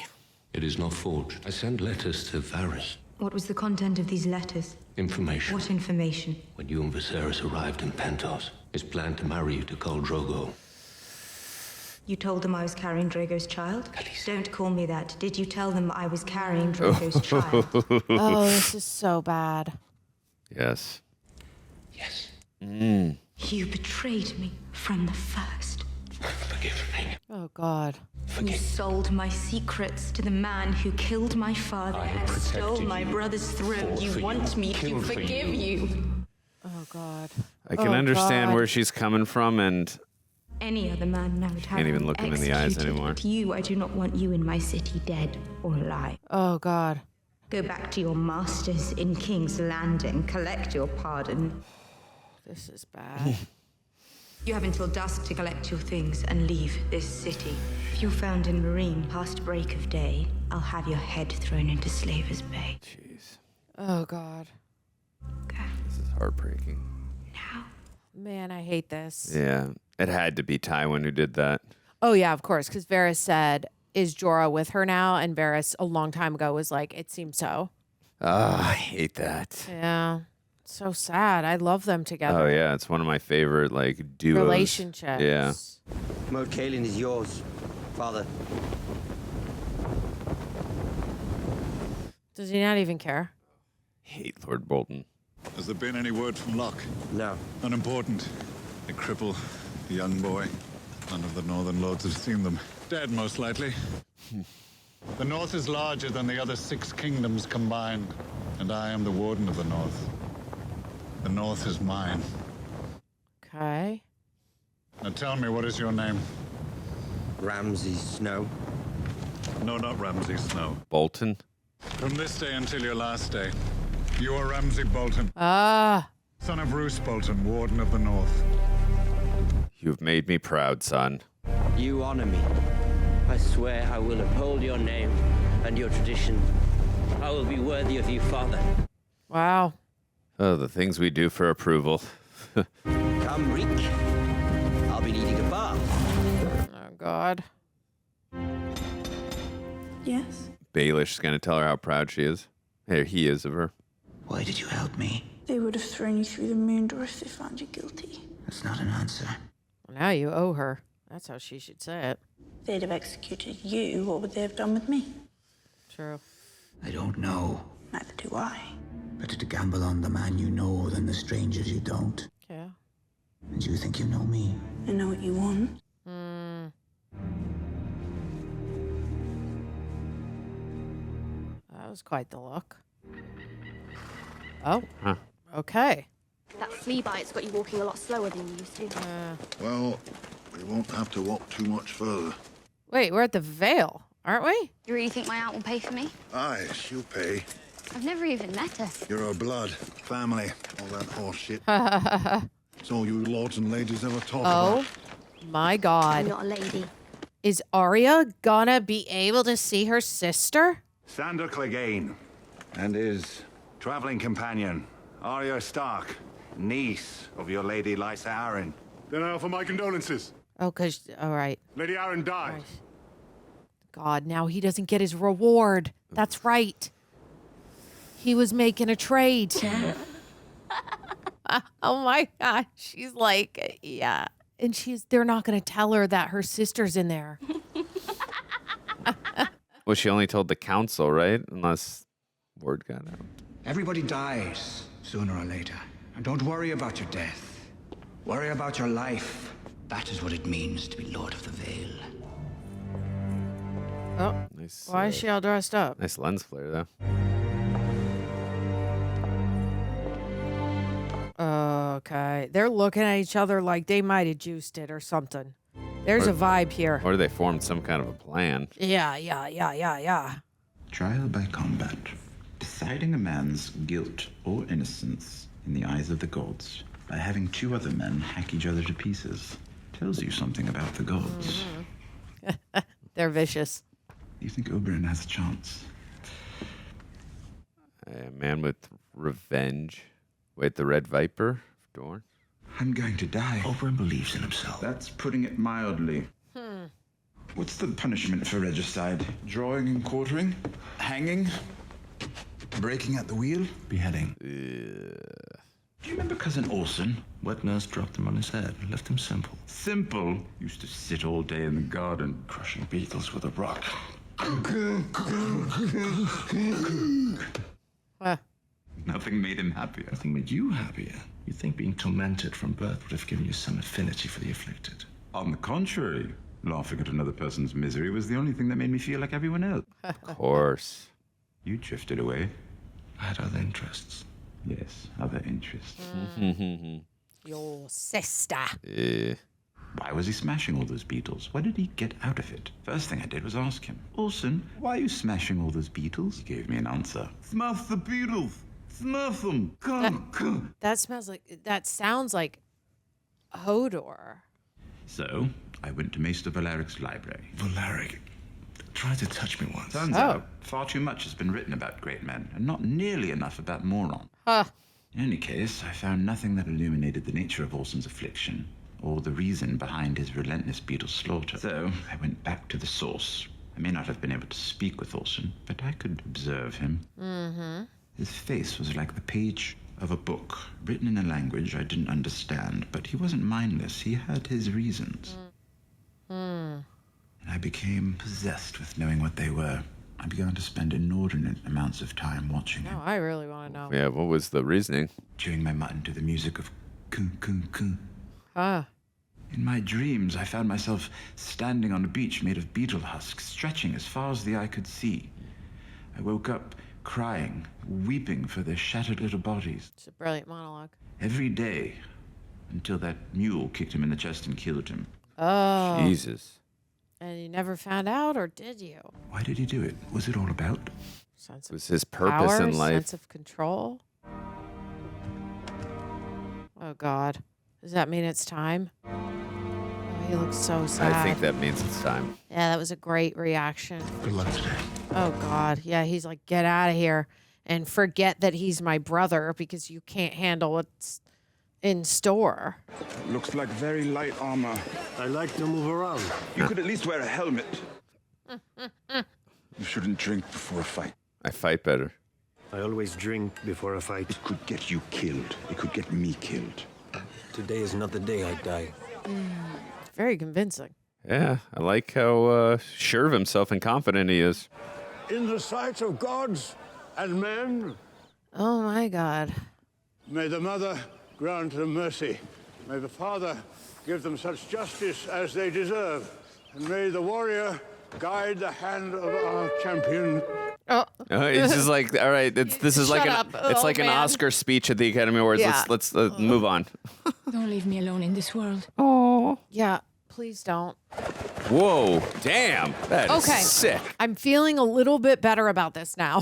It is not forged. I sent letters to Varys. What was the content of these letters? Information. What information? When you and Viserys arrived in Pentos, his plan to marry you to Khal Drogo. You told them I was carrying Drogo's child? Don't call me that. Did you tell them I was carrying Drogo's child? Oh, this is so bad. Yes. Yes. You betrayed me from the first. Forgive me. Oh, God. You sold my secrets to the man who killed my father and stole my brother's throne. You want me to forgive you. Oh, God. I can understand where she's coming from, and Any other man now would have can't even look him in the eyes executed, anymore. But you, I do not want you in my city dead or alive. Oh, God. Go back to your masters in King's Landing. Collect your pardon. This is bad. You have until dusk to collect your things and leave this city. If you're found in Marine past break of day, I'll have your head thrown into Slaver's Bay. Jeez. Oh, God. This is heartbreaking. Man, I hate this. Yeah. It had to be Tywin who did that. Oh, yeah, of course, because Varys said, is Jorah with her now? And Varys, a long time ago, was like, it seems so. I hate that. Yeah. It's so sad. I love them together. Oh, yeah. It's one of my favorite, duos. Relationships. Yeah. Lord Catelyn is yours, father. Does he not even care? Hate Lord Bolton. Has there been any word from Locke? No. Unimportant. A cripple, a young boy. None of the Northern Lords have seen them. Dead, most likely. The North is larger than the other 6 kingdoms combined, and I am the Warden of the North. The North is mine. Okay. Now tell me, what is your name? Ramsay Snow. No, not Ramsay Snow. Bolton? From this day until your last day, you are Ramsay Bolton. Ah. Son of Roose Bolton, Warden of the North. You've made me proud, son. You honor me. I swear I will uphold your name and your tradition. I will be worthy of you, father. Wow. Oh, the things we do for approval. Come, Reek. I'll be needing a bath. Oh, God. Yes? Baelish is going to tell her how proud she is. Hey, he is of her. Why did you help me? They would have thrown you through the moon door if they found you guilty. That's not an answer. Well, now you owe her. That's how she should say it. If they'd have executed you, what would they have done with me? True. I don't know. Neither do I. Better to gamble on the man you know than the strangers you don't. Yeah. And you think you know me? I know what you want. That was quite the look. Oh. Huh. Okay. That flea bite's got you walking a lot slower than you used to. Well, we won't have to walk too much further. Wait, we're at the Vale, aren't we? You really think my aunt will pay for me? Aye, she'll pay. I've never even met her. You're her blood, family, all that horse shit. It's all you lords and ladies ever talk Oh, about. my God. I'm not a lady. Is Arya gonna be able to see her sister? Sandor Clegane and his traveling companion, Arya Stark, niece of your lady Lysa Arryn. Then I offer my condolences. Oh, all right. Lady Arryn died. Right. God, now he doesn't get his reward. That's right. He was making a trade. Oh my gosh. She's like, yeah. And they're not going to tell her that her sister's in there. Well, she only told the council, right? Unless word got out. Everybody dies sooner or later. And don't worry about your death. Worry about your life. That is what it means to be Lord of the Vale. Oh, nice. Why is she all dressed up? Nice lens flare, though. Okay. They're looking at each other like they might have juiced it or something. There's a vibe here. Or they formed some kind of a plan. Yeah. Trial by combat. Deciding a man's guilt or innocence in the eyes of the gods by having two other men hack each other to pieces tells you something about the gods. They're vicious. You think Oberyn has a chance? A man with revenge. Wait, the Red Viper? Dorne? I'm going to die. Oberyn believes in himself. That's putting it mildly. What's the punishment for regicide? Drawing and quartering? Hanging? Breaking at the wheel? Beheading. Do you remember Cousin Orson? Wet nurse dropped him on his head and left him simple. Simple? Used to sit all day in the garden, Crushing beetles with a rock. Nothing made him happier. Nothing made you happier. You think being tormented from birth would have given you some affinity for the afflicted? On the contrary, laughing at another person's misery was the only thing that made me feel like everyone else. Of course. You drifted away. I had other interests. Yes, other interests. Your sister. Why was he smashing all those beetles? What did he get out of it? First thing I did was ask him, Orson, why are you smashing all those beetles? He gave me an answer. Smash the beetles! Smash them! Come. That sounds like Hodor. So, I went to Maester Valaric's library. Valaric tried to touch me once. Turns out, far too much has been written about great men, and not nearly enough about morons. In any case, I found nothing that illuminated the nature of Orson's affliction, or the reason behind his relentless beetle slaughter. So, I went back to the source. I may not have been able to speak with Orson, but I could observe him. His face was like the page of a book, written in a language I didn't understand, but he wasn't mindless. He had his reasons. And I became possessed with knowing what they were. I began to spend inordinate amounts of time watching him. No, I really want to know. Yeah, what was the reasoning? Chewing my mutton to the music of kung kung kung. In my dreams, I found myself standing on a beach made of beetle husks, stretching as far as the eye could see. I woke up crying, weeping for their shattered little bodies. It's a brilliant monologue. Every day, until that mule kicked him in the chest and killed him. Oh. Jesus. And you never found out, or did you? Why did he do it? Was it all about? Sense It was his purpose power, in life. Sense of control. Oh, God. Does that mean it's time? Oh, he looks so sad. I think that means it's time. Yeah, that was a great reaction. Good luck today. Oh, God. Yeah, he's like, get out of here and forget that he's my brother because you can't handle what's in store. Looks like very light armor. I like to move around. You could at least wear a helmet. You shouldn't drink before a fight. I fight better. I always drink before a fight. It could get you killed. It could get me killed. Today is not the day I die. Very convincing. Yeah, I like how sure of himself and confident he is. In the sight of gods and men, Oh, my God. may the Mother grant them mercy. May the Father give them such justice as they deserve. And may the warrior guide the hand of our champion. It's just like, all right, this is like Shut an up, it's like an man. Oscar speech at the Academy Awards. Yeah. Let's move on. Don't leave me alone in this world. Oh. Yeah, please don't. Whoa, damn, that is Okay. sick. I'm feeling a little bit better about this now.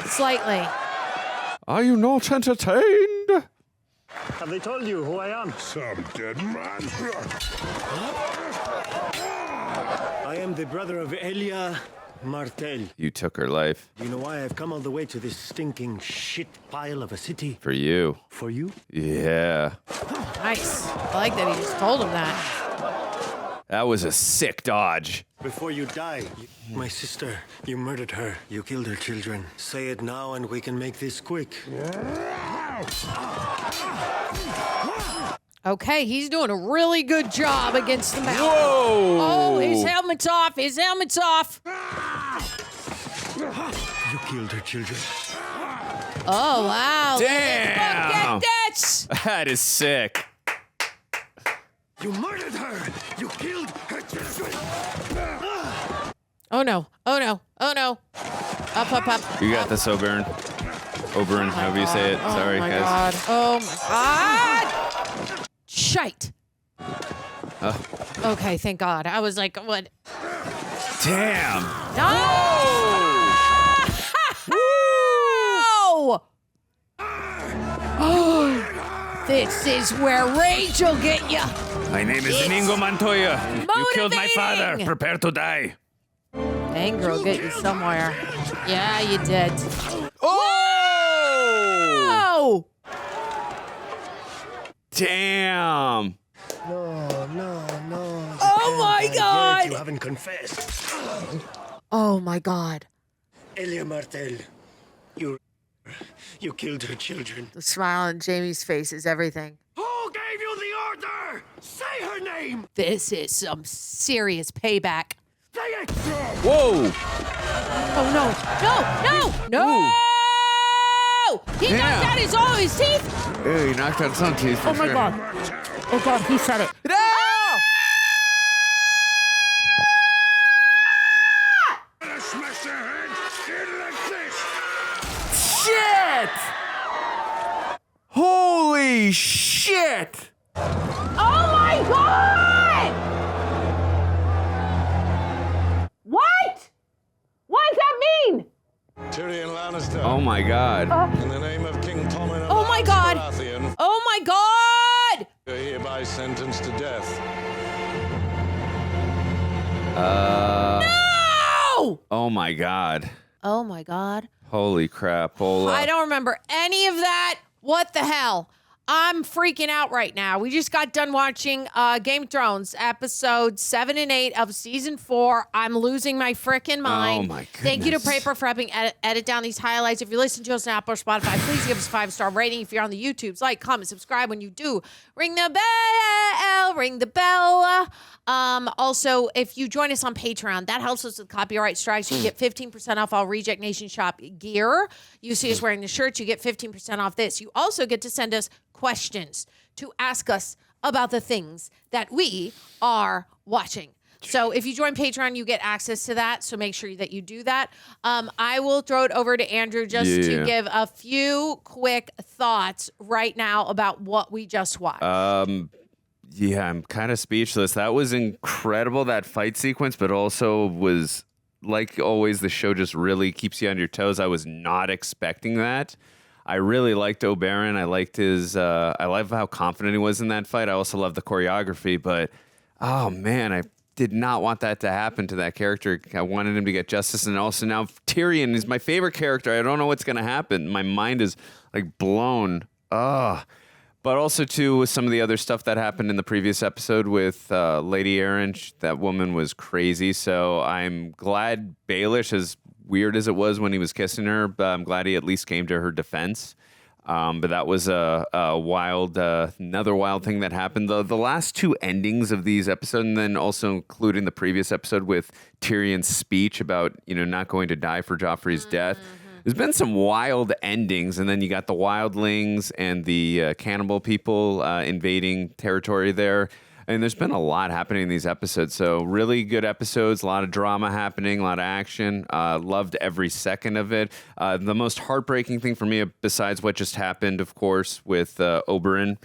Slightly. Are you not entertained? Have they told you who I am? Some dead man. I am the brother of Emilia Martell. You took her life Do you know why I've come all the way to this stinking shit pile of a city? for you. For you? Yeah, Nice. I like that he just told him that. that was a sick dodge. Before you die, my sister, you murdered her. You killed her children. Say it now and we can make this quick. Okay, he's doing a really good job against the mountain. Whoa! Oh, his helmet's off. His helmet's off. You killed her children. Oh, wow. Damn! Look at this. That is sick. You murdered her. You killed her children. Oh, no. Oh, no. Oh, no. Up, up, up. You got this, Oberyn. Oberyn, however you say it. Sorry, oh, my guys. God. Oh, my God. Shite. Okay, thank God. I was like, what? Damn. No! Oh, this is where rage will get you. My name is Inigo Montoya. You killed my father. Prepare to die. Anger will get you somewhere. Yeah, you did. Oh! Damn. No. Oh my God! You haven't confessed. Oh my God. Emilia Martell, you killed her children. The smile on Jaime's face is everything. Who gave you the order? Say her name. This is some serious payback. Say it. Whoa. Oh no! He knocked out all his teeth. Yeah, he knocked out some teeth. Oh my God! Oh God! He said it. No! Smash their head in like this. Shit! Holy shit! Oh my God! What? What does that mean? Tyrion Lannister. Oh my God. In the name of King Tommen of Oh my God! Baratheon, Oh my God! you're hereby sentenced to death. No! Oh my God. Oh my God. Holy crap, Ola. I don't remember any of that. What the hell? I'm freaking out right now. We just got done watching Game of Thrones, episodes 7 and 8 of season 4. I'm losing my freaking mind. Oh my goodness. Thank you to Paper for helping edit down these highlights. If you listen to us on Apple or Spotify, please give us a 5-star rating. If you're on the YouTubes, like, comment, subscribe. When you do, ring the bell. Also, if you join us on Patreon, that helps us with copyright strikes. You get 15% off all Reject Nation shop gear. You see us wearing the shirts, you get 15% off this. You also get to send us questions to ask us about the things that we are watching. So if you join Patreon, you get access to that. So make sure that you do that. I will throw it over to Andrew just to give a few quick thoughts right now about what we just watched. Yeah, I'm kind of speechless. That was incredible, that fight sequence, but also was, like always, the show just really keeps you on your toes. I was not expecting that. I really liked Oberyn. I liked his, I love how confident he was in that fight. I also love the choreography, but, oh man, I did not want that to happen to that character. I wanted him to get justice, and also now Tyrion is my favorite character. I don't know what's going to happen. My mind is like blown. But also, too, with some of the other stuff that happened in the previous episode with Lady Arryn, that woman was crazy. So I'm glad Baelish, as weird as it was when he was kissing her, but I'm glad he at least came to her defense. But that was a wild, another wild thing that happened. The last two endings of these episodes, and then also including the previous episode with Tyrion's speech about, not going to die for Joffrey's death. There's been some wild endings, and then you got the wildlings and the cannibal people invading territory there. And there's been a lot happening in these episodes. So really good episodes, a lot of drama happening, a lot of action. Loved every second of it. The most heartbreaking thing for me, besides what just happened, of course, with Oberyn,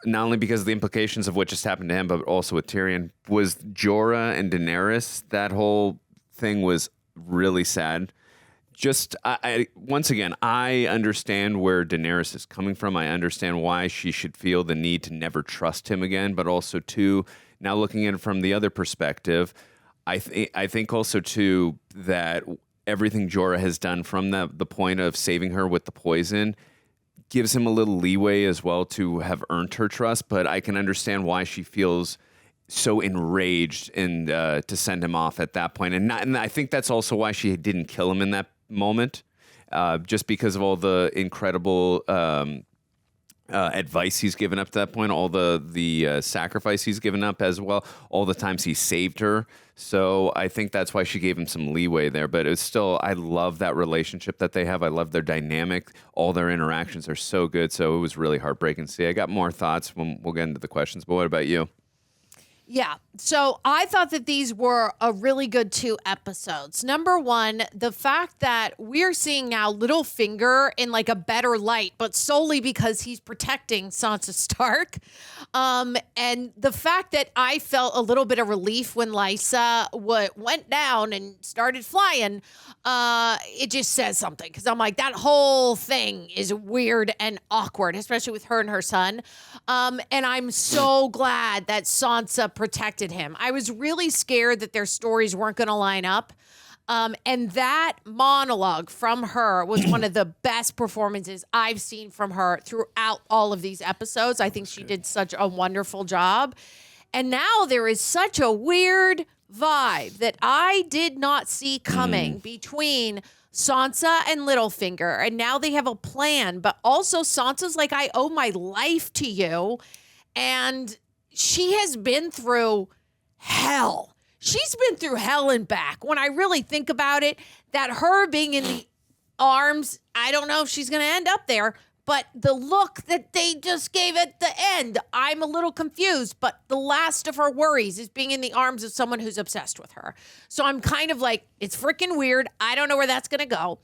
not only because of the implications of what just happened to him, but also with Tyrion, was Jorah and Daenerys. That whole thing was really sad. Once again, I understand where Daenerys is coming from. I understand why she should feel the need to never trust him again, but also, too, now looking at it from the other perspective, I think also, too, that everything Jorah has done from the point of saving her with the poison gives him a little leeway as well to have earned her trust, but I can understand why she feels so enraged and to send him off at that point. And I think that's also why she didn't kill him in that moment, just because of all the incredible advice he's given up to that point, all the sacrifice he's given up as well, all the times he saved her. So I think that's why she gave him some leeway there. But it's still, I love that relationship that they have. I love their dynamic. All their interactions are so good. So it was really heartbreaking to see. I got more thoughts when we'll get into the questions, but what about you? Yeah. So I thought that these were a really good 2 episodes. Number one, the fact that we're seeing now Littlefinger in like a better light, but solely because he's protecting Sansa Stark. And the fact that I felt a little bit of relief when Lysa went down and started flying, it just says something. Because I'm like, that whole thing is weird and awkward, especially with her and her son. And I'm so glad that Sansa protected him. I was really scared that their stories weren't going to line up. And that monologue from her was one of the best performances I've seen from her throughout all of these episodes. I think she did such a wonderful job. And now there is such a weird vibe that I did not see coming between Sansa and Littlefinger. And now they have a plan. But also Sansa's like, I owe my life to you. And she has been through hell. She's been through hell and back. When I really think about it, that her being in the arms, I don't know if she's going to end up there, but the look that they just gave at the end, I'm a little confused, but the last of her worries is being in the arms of someone who's obsessed with her. So I'm kind of like, it's freaking weird. I don't know where that's going to go.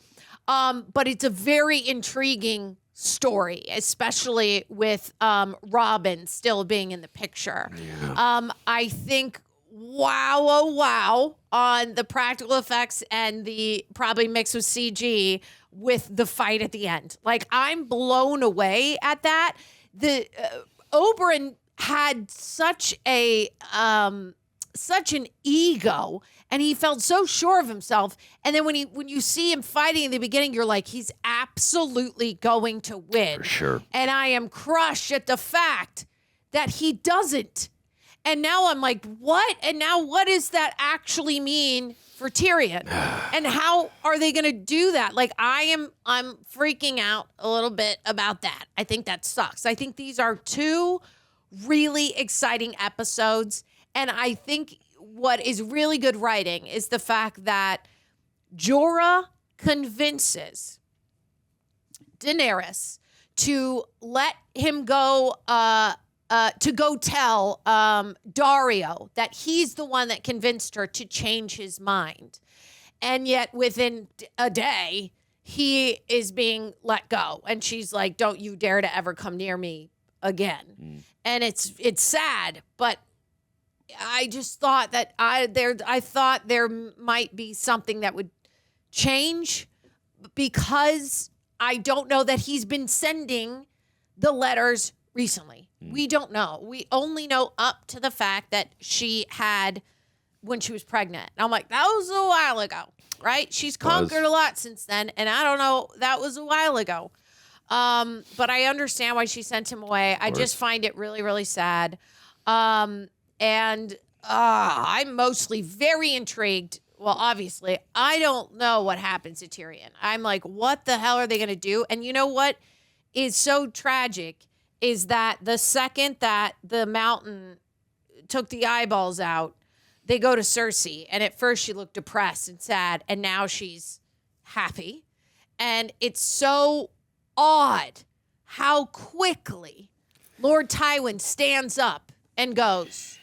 But it's a very intriguing story, especially with Robin still being in the picture. Yeah. I think wow on the practical effects and the probably mixed with CG with the fight at the end. Like, I'm blown away at that. The Oberyn had such an ego, and he felt so sure of himself. And then when you see him fighting in the beginning, you're like, he's absolutely going to win. For sure. And I am crushed at the fact that he doesn't. And now I'm like, what? And now what does that actually mean for Tyrion? And how are they going to do that? Like, I'm freaking out a little bit about that. I think that sucks. I think these are 2 really exciting episodes. And I think what is really good writing is the fact that Jorah convinces Daenerys to let him go, to go tell Daario that he's the one that convinced her to change his mind. And yet within a day, he is being let go. And she's like, don't you dare to ever come near me again. And it's sad, but I just thought that I thought there might be something that would change, because I don't know that he's been sending the letters recently. We don't know. We only know up to the fact that she had when she was pregnant. And I'm like, that was a while ago, right? She's conquered a lot since then. And I don't know, that was a while ago. But I understand why she sent him away. I just find it really, really sad. And I'm mostly very intrigued. Well, obviously, I don't know what happens to Tyrion. I'm like, what the hell are they going to do? And you know what is so tragic is that the second that the mountain took the eyeballs out, they go to Cersei. And at first she looked depressed and sad, and now she's happy. And it's so odd how quickly Lord Tywin stands up and goes,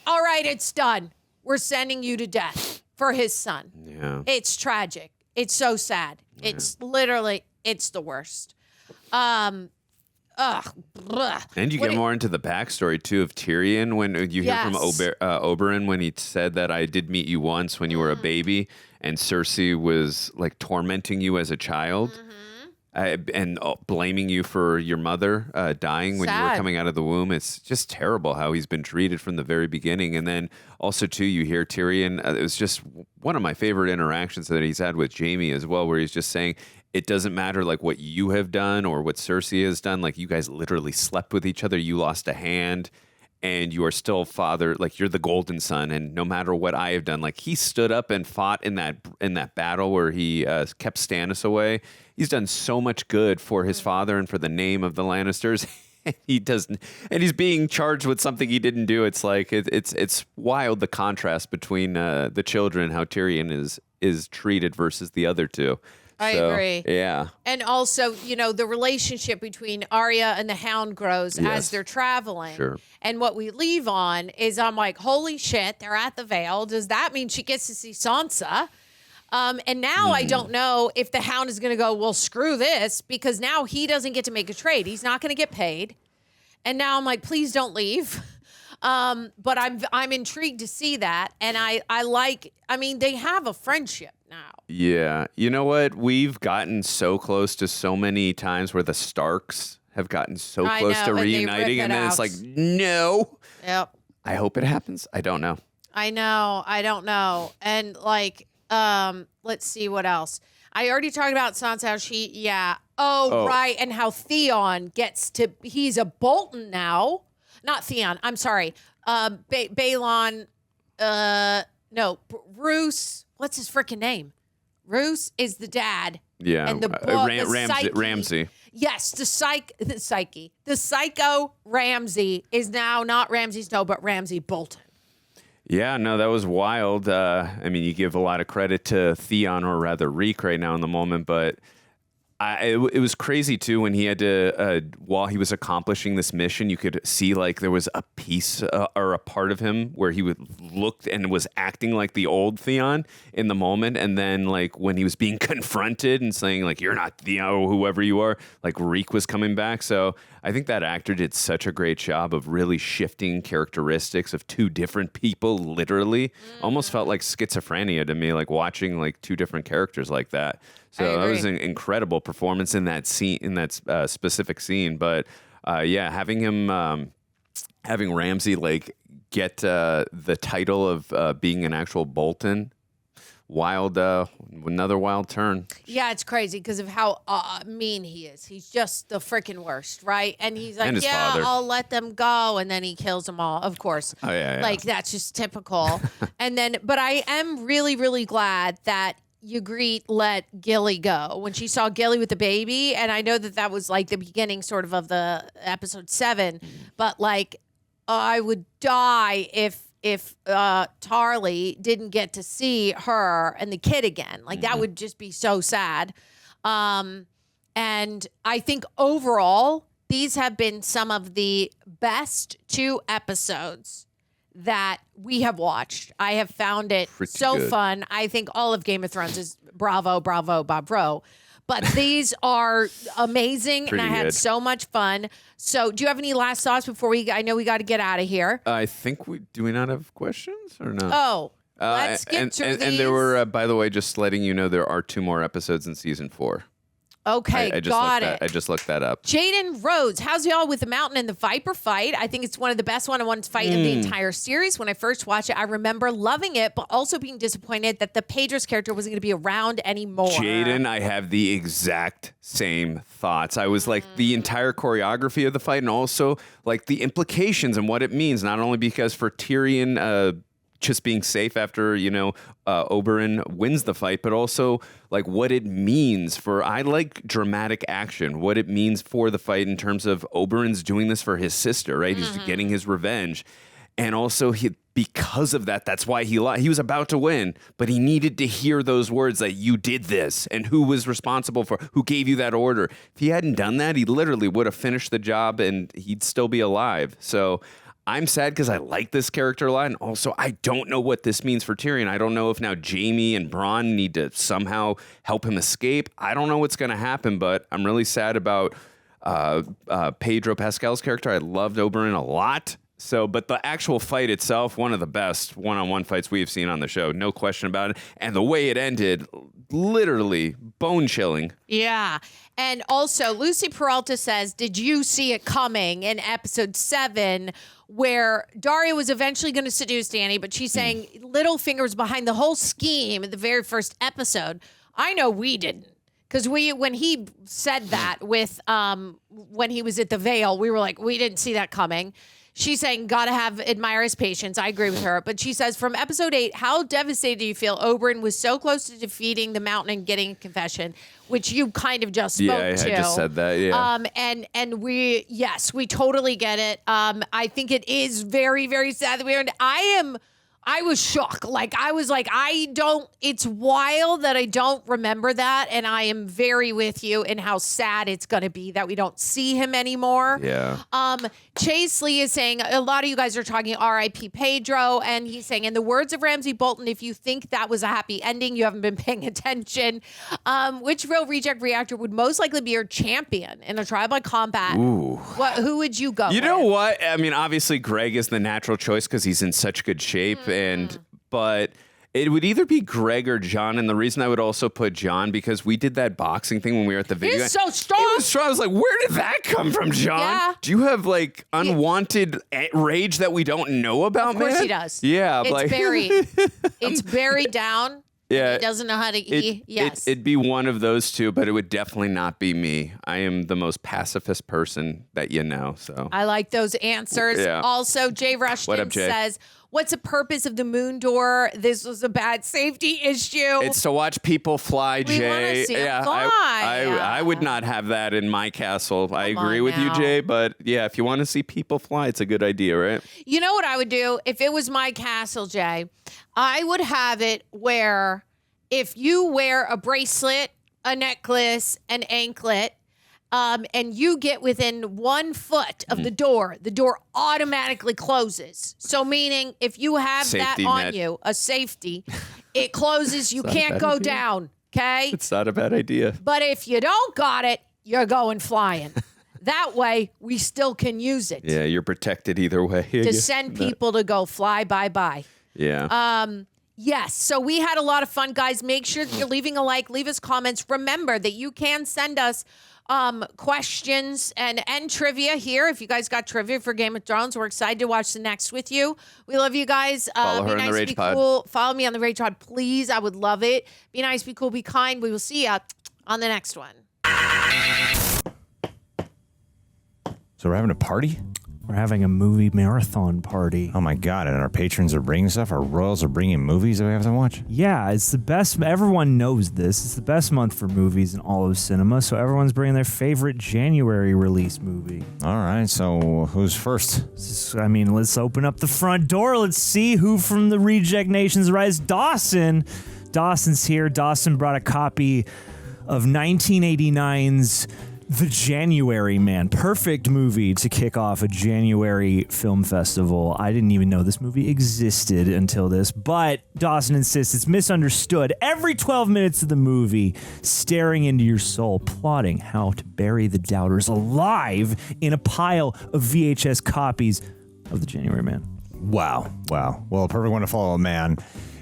all right, it's done. We're sending you to death for his son. Yeah. It's tragic. It's so sad. Yeah. It's literally, it's the worst. And you get more into the backstory, too, of Tyrion when you hear from Oberyn when he said that I did meet you once when you were a baby and Cersei was like tormenting you as a child and blaming you for your mother dying when you were coming out of the womb. It's just terrible how he's been treated from the very beginning. And then also, too, you hear Tyrion. It was just one of my favorite interactions that he's had with Jaime as well, where he's just saying, it doesn't matter like what you have done or what Cersei has done. Like, you guys literally slept with each other. You lost a hand and you are still father. Like, you're the golden son. And no matter what I have done, like, he stood up and fought in that battle where he kept Stannis away. He's done so much good for his father and for the name of the Lannisters. He doesn't, and he's being charged with something he didn't do. It's like, it's wild, the contrast between the children, how Tyrion is treated versus the other two. I agree. Yeah. And also, the relationship between Arya and the Hound grows as they're traveling. Sure. And what we leave on is I'm like, holy shit, they're at the Vale. Does that mean she gets to see Sansa? And now I don't know if the Hound is going to go, well, screw this, because now he doesn't get to make a trade. He's not going to get paid. And now I'm like, please don't leave. But I'm intrigued to see that. And they have a friendship now. Yeah. You know what? We've gotten so close to so many times where the Starks have gotten so close to reuniting, and then it's like, no. Yep. I hope it happens. I don't know. I know. I don't know. And let's see what else. I already talked about Sansa. How right. And how Theon he's a Bolton now. Not Theon. I'm sorry. Balon. Roose. What's his freaking name? Roose is the dad. Yeah. And the Ramsay. Yes, the psycho Ramsay is now not Ramsay Snow, but Ramsay Bolton. Yeah, no, that was wild. You give a lot of credit to Theon, or rather Reek right now in the moment, but it was crazy too when he had to, while he was accomplishing this mission, you could see like there was a piece or a part of him where he looked and was acting like the old Theon in the moment. And then like when he was being confronted and saying like, you're not Theon or whoever you are, like Reek was coming back. So I think that actor did such a great job of really shifting characteristics of two different people, literally. Almost felt like schizophrenia to me, like watching like two different characters like that. So that was an incredible performance in that scene, in that specific scene. But having him, having Ramsay like get the title of being an actual Bolton, another wild turn. Yeah, it's crazy because of how mean he is. He's just the freaking worst, right? And he's like, father. I'll let them go, and then he kills them all. Of course, like that's just typical. But I am really, really glad that Ygritte let Gilly go when she saw Gilly with the baby. And I know that was like the beginning sort of the episode 7, but like I would die if Tarly didn't get to see her and the kid again. Like that would just be so sad. And I think overall, these have been some of the best 2 episodes that we have watched. I have found it good. Fun. I think all of Game of Thrones is bravo, Bob Rowe. But these are amazing, and I had so much fun. So do you have any last thoughts before I know we got to get out of here. I think do we not have questions or no? Oh, let's get through these. And there were, by the way, just letting you know, there are 2 more episodes in season 4. Okay, got it. I just looked that up. Jaden Rhodes, how's y'all with the Mountain and the Viper fight? I think it's one of the best one-on-one fights in the entire series. When I first watched it, I remember loving it, but also being disappointed that the Pedro's character wasn't going to be around anymore. Jaden, I have the exact same thoughts. I was like the entire choreography of the fight, and also like the implications and what it means, not only because for Tyrion, just being safe after, Oberyn wins the fight, but also like what it means for, I like dramatic action, what it means for the fight in terms of Oberyn's doing this for his sister, right? He's getting his revenge. And also because of that, that's why he lied. He was about to win, but he needed to hear those words that you did this and who was responsible who gave you that order. If he hadn't done that, he literally would have finished the job and he'd still be alive. So I'm sad because I like this character a lot, and also I don't know what this means for Tyrion. I don't know if now Jaime and Bronn need to somehow help him escape. I don't know what's going to happen, but I'm really sad about Pedro Pascal's character. I loved Oberyn a lot. But the actual fight itself, one of the best one-on-one fights we've seen on the show, no question about it. And the way it ended, literally bone-chilling. Yeah. And also, Lucy Peralta says, did you see it coming in episode 7 where Daario was eventually going to seduce Dany, but she's saying Littlefinger was behind the whole scheme in the very first episode. I know we didn't. Because when he said that when he was at the Vale, we were like, we didn't see that coming. She's saying, gotta admire his patience. I agree with her. But she says, from episode 8, how devastated do you feel Oberyn was so close to defeating the Mountain and getting a confession, which you kind of just spoke to. Yeah, I just said that, yeah. And we totally get it. I think it is very, very sad that I am I was shocked. Like, I was like, it's wild that I don't remember that. And I am very with you in how sad it's going to be that we don't see him anymore. Yeah. Chase Lee is saying, a lot of you guys are talking R.I.P. Pedro. And he's saying, in the words of Ramsay Bolton, if you think that was a happy ending, you haven't been paying attention. Which real reject reactor would most likely be your champion in a trial by combat? Ooh. Who would you go You know what? I mean, obviously Greg is the natural choice because he's in such good shape. But it would either be Greg or John, and the reason I would also put John because we did that boxing thing when we were at the video. He's so strong. It was strong. I was like, where did that come from, John? Yeah. Do you have like unwanted rage that we don't know about, man? Of course he does. Yeah. It's like, buried. It's buried down. Yeah. He doesn't know how to eat. Yes. It'd be one of those two, but it would definitely not be me. I am the most pacifist person that you know. So I like those answers. Yeah. Also, Jay Rushton What up, Jay? says, what's the purpose of the moon door? This was a bad safety issue. It's to watch people fly, We wanna Jay. see 'em fly. I would not have that in my castle. I agree with you, now. Jay. But yeah, if you want to see people fly, it's a good idea, right? You know what I would do? If it was my castle, Jay, I would have it where if you wear a bracelet, a necklace, an anklet, and you get within 1 foot of the door automatically closes. So meaning if you have Safety that on net. you, a safety, it closes. You It's not a can't bad go idea. down, okay? It's not a bad idea. But if you don't got it, you're going flying. That way, we still can use it Yeah, you're protected either way. to send people to go fly bye-bye. Yeah. Yes. So we had a lot of fun, guys. Make sure that you're leaving a like, leave us comments. Remember that you can send us questions and trivia here. If you guys got trivia for Game of Thrones, we're excited to watch the next with you. We love you guys. Follow Be her on nice, the Rage be Pod. cool. Follow me on the Rage Pod, please. I would love it. Be nice, be cool, be kind. We will see you on the next one. So we're having a party? We're having a movie marathon party. Oh my God, and our patrons are bringing stuff? Our royals are bringing movies that we have to watch? Yeah, it's the best. Everyone knows this. It's the best month for movies in all of cinema, so everyone's bringing their favorite January release movie. All right, so who's first? Let's open up the front door. Let's see who from the Reject Nation's rise. Dawson. Dawson's here. Dawson brought a copy of 1989's The January Man. Perfect movie to kick off a January film festival. I didn't even know this movie existed until this, but Dawson insists it's misunderstood. Every 12 minutes of the movie, staring into your soul, plotting how to bury the doubters alive in a pile of VHS copies of The January Man. Wow. Well, a perfect one to follow a man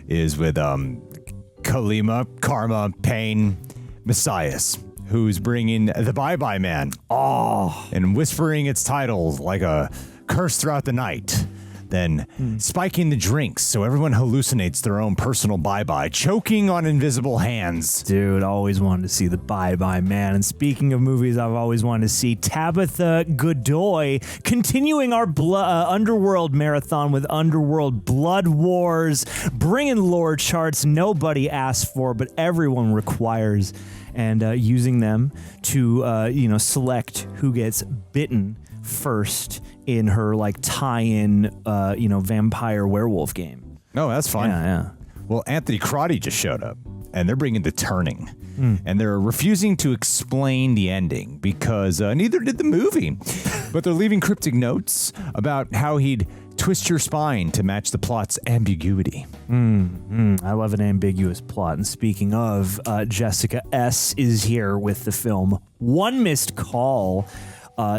is with Kalima, Karma, Pain, Messias, who's bringing The Bye-Bye Man. Oh. And whispering its titles like a curse throughout the night. Then spiking the drinks so everyone hallucinates their own personal bye-bye, choking on invisible hands. Dude, always wanted to see The Bye-Bye Man. And speaking of movies I've always wanted to see, Tabitha Godoy continuing our Underworld marathon with Underworld Blood Wars, bringing lore charts nobody asked for, but everyone requires, and using them to, select who gets bitten first in her tie-in, vampire werewolf game. Oh, that's fun. Yeah. Well, Anthony Crotty just showed up, and they're bringing The Turning. And they're refusing to explain the ending because neither did the movie. But they're leaving cryptic notes about how he'd twist your spine to match the plot's ambiguity. I love an ambiguous plot. And speaking of, Jessica S. is here with the film One Missed Call,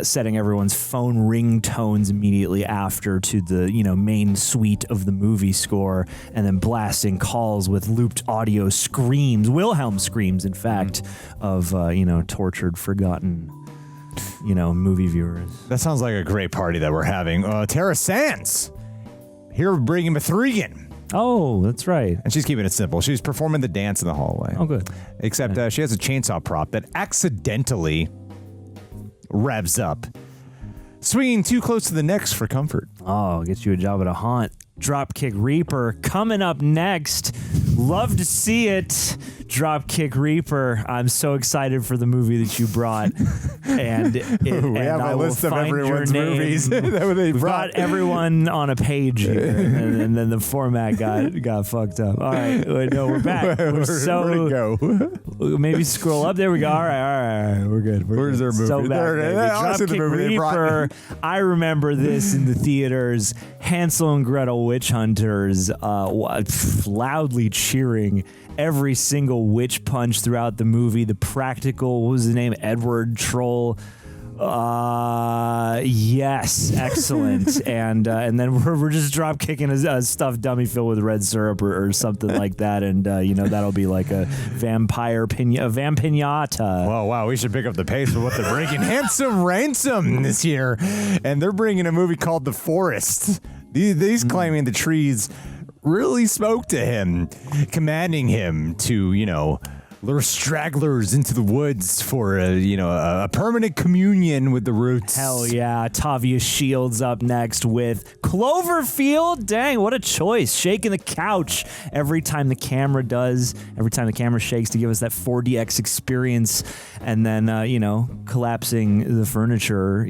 setting everyone's phone ringtones immediately after to the, main suite of the movie score, and then blasting calls with looped audio screams, Wilhelm screams, in fact, of, tortured, forgotten, movie viewers. That sounds like a great party that we're having. Tara Sands here bringing Mithrigan. Oh, that's right. And she's keeping it simple. She's performing the dance in the hallway. Oh, good. Except she has a chainsaw prop that accidentally revs up, swinging too close to the necks for comfort. Oh, gets you a job at a haunt. Dropkick Reaper coming up next. Love to see it. Dropkick Reaper. I'm so excited for the movie that you brought. And we have a list of everyone's movies that they brought. Got everyone on a page here, and then the format got fucked up. All right, no, we're back. Where'd it go? Maybe scroll up. There we go. All right, we're good. Where's our movie? So back, I see the Dropkick movie they brought. Reaper. I remember this in the theaters. Hansel and Gretel Witch Hunters, loudly cheering every single witch punch throughout the movie. The practical, what was his name? Edward Troll. Yes, excellent. and then we're just drop kicking a stuffed dummy filled with red syrup or something like that, and that'll be like a vampinata. Whoa, wow, we should pick up the pace with what they're bringing. Handsome Ransom this year, and they're bringing a movie called The Forest. These claiming the trees really spoke to him, commanding him to, lure stragglers into the woods for a permanent communion with the roots. Hell yeah. Tavia Shields up next with Cloverfield. Dang, what a choice. Shaking the couch every time the camera shakes to give us that 4DX experience, and then collapsing the furniture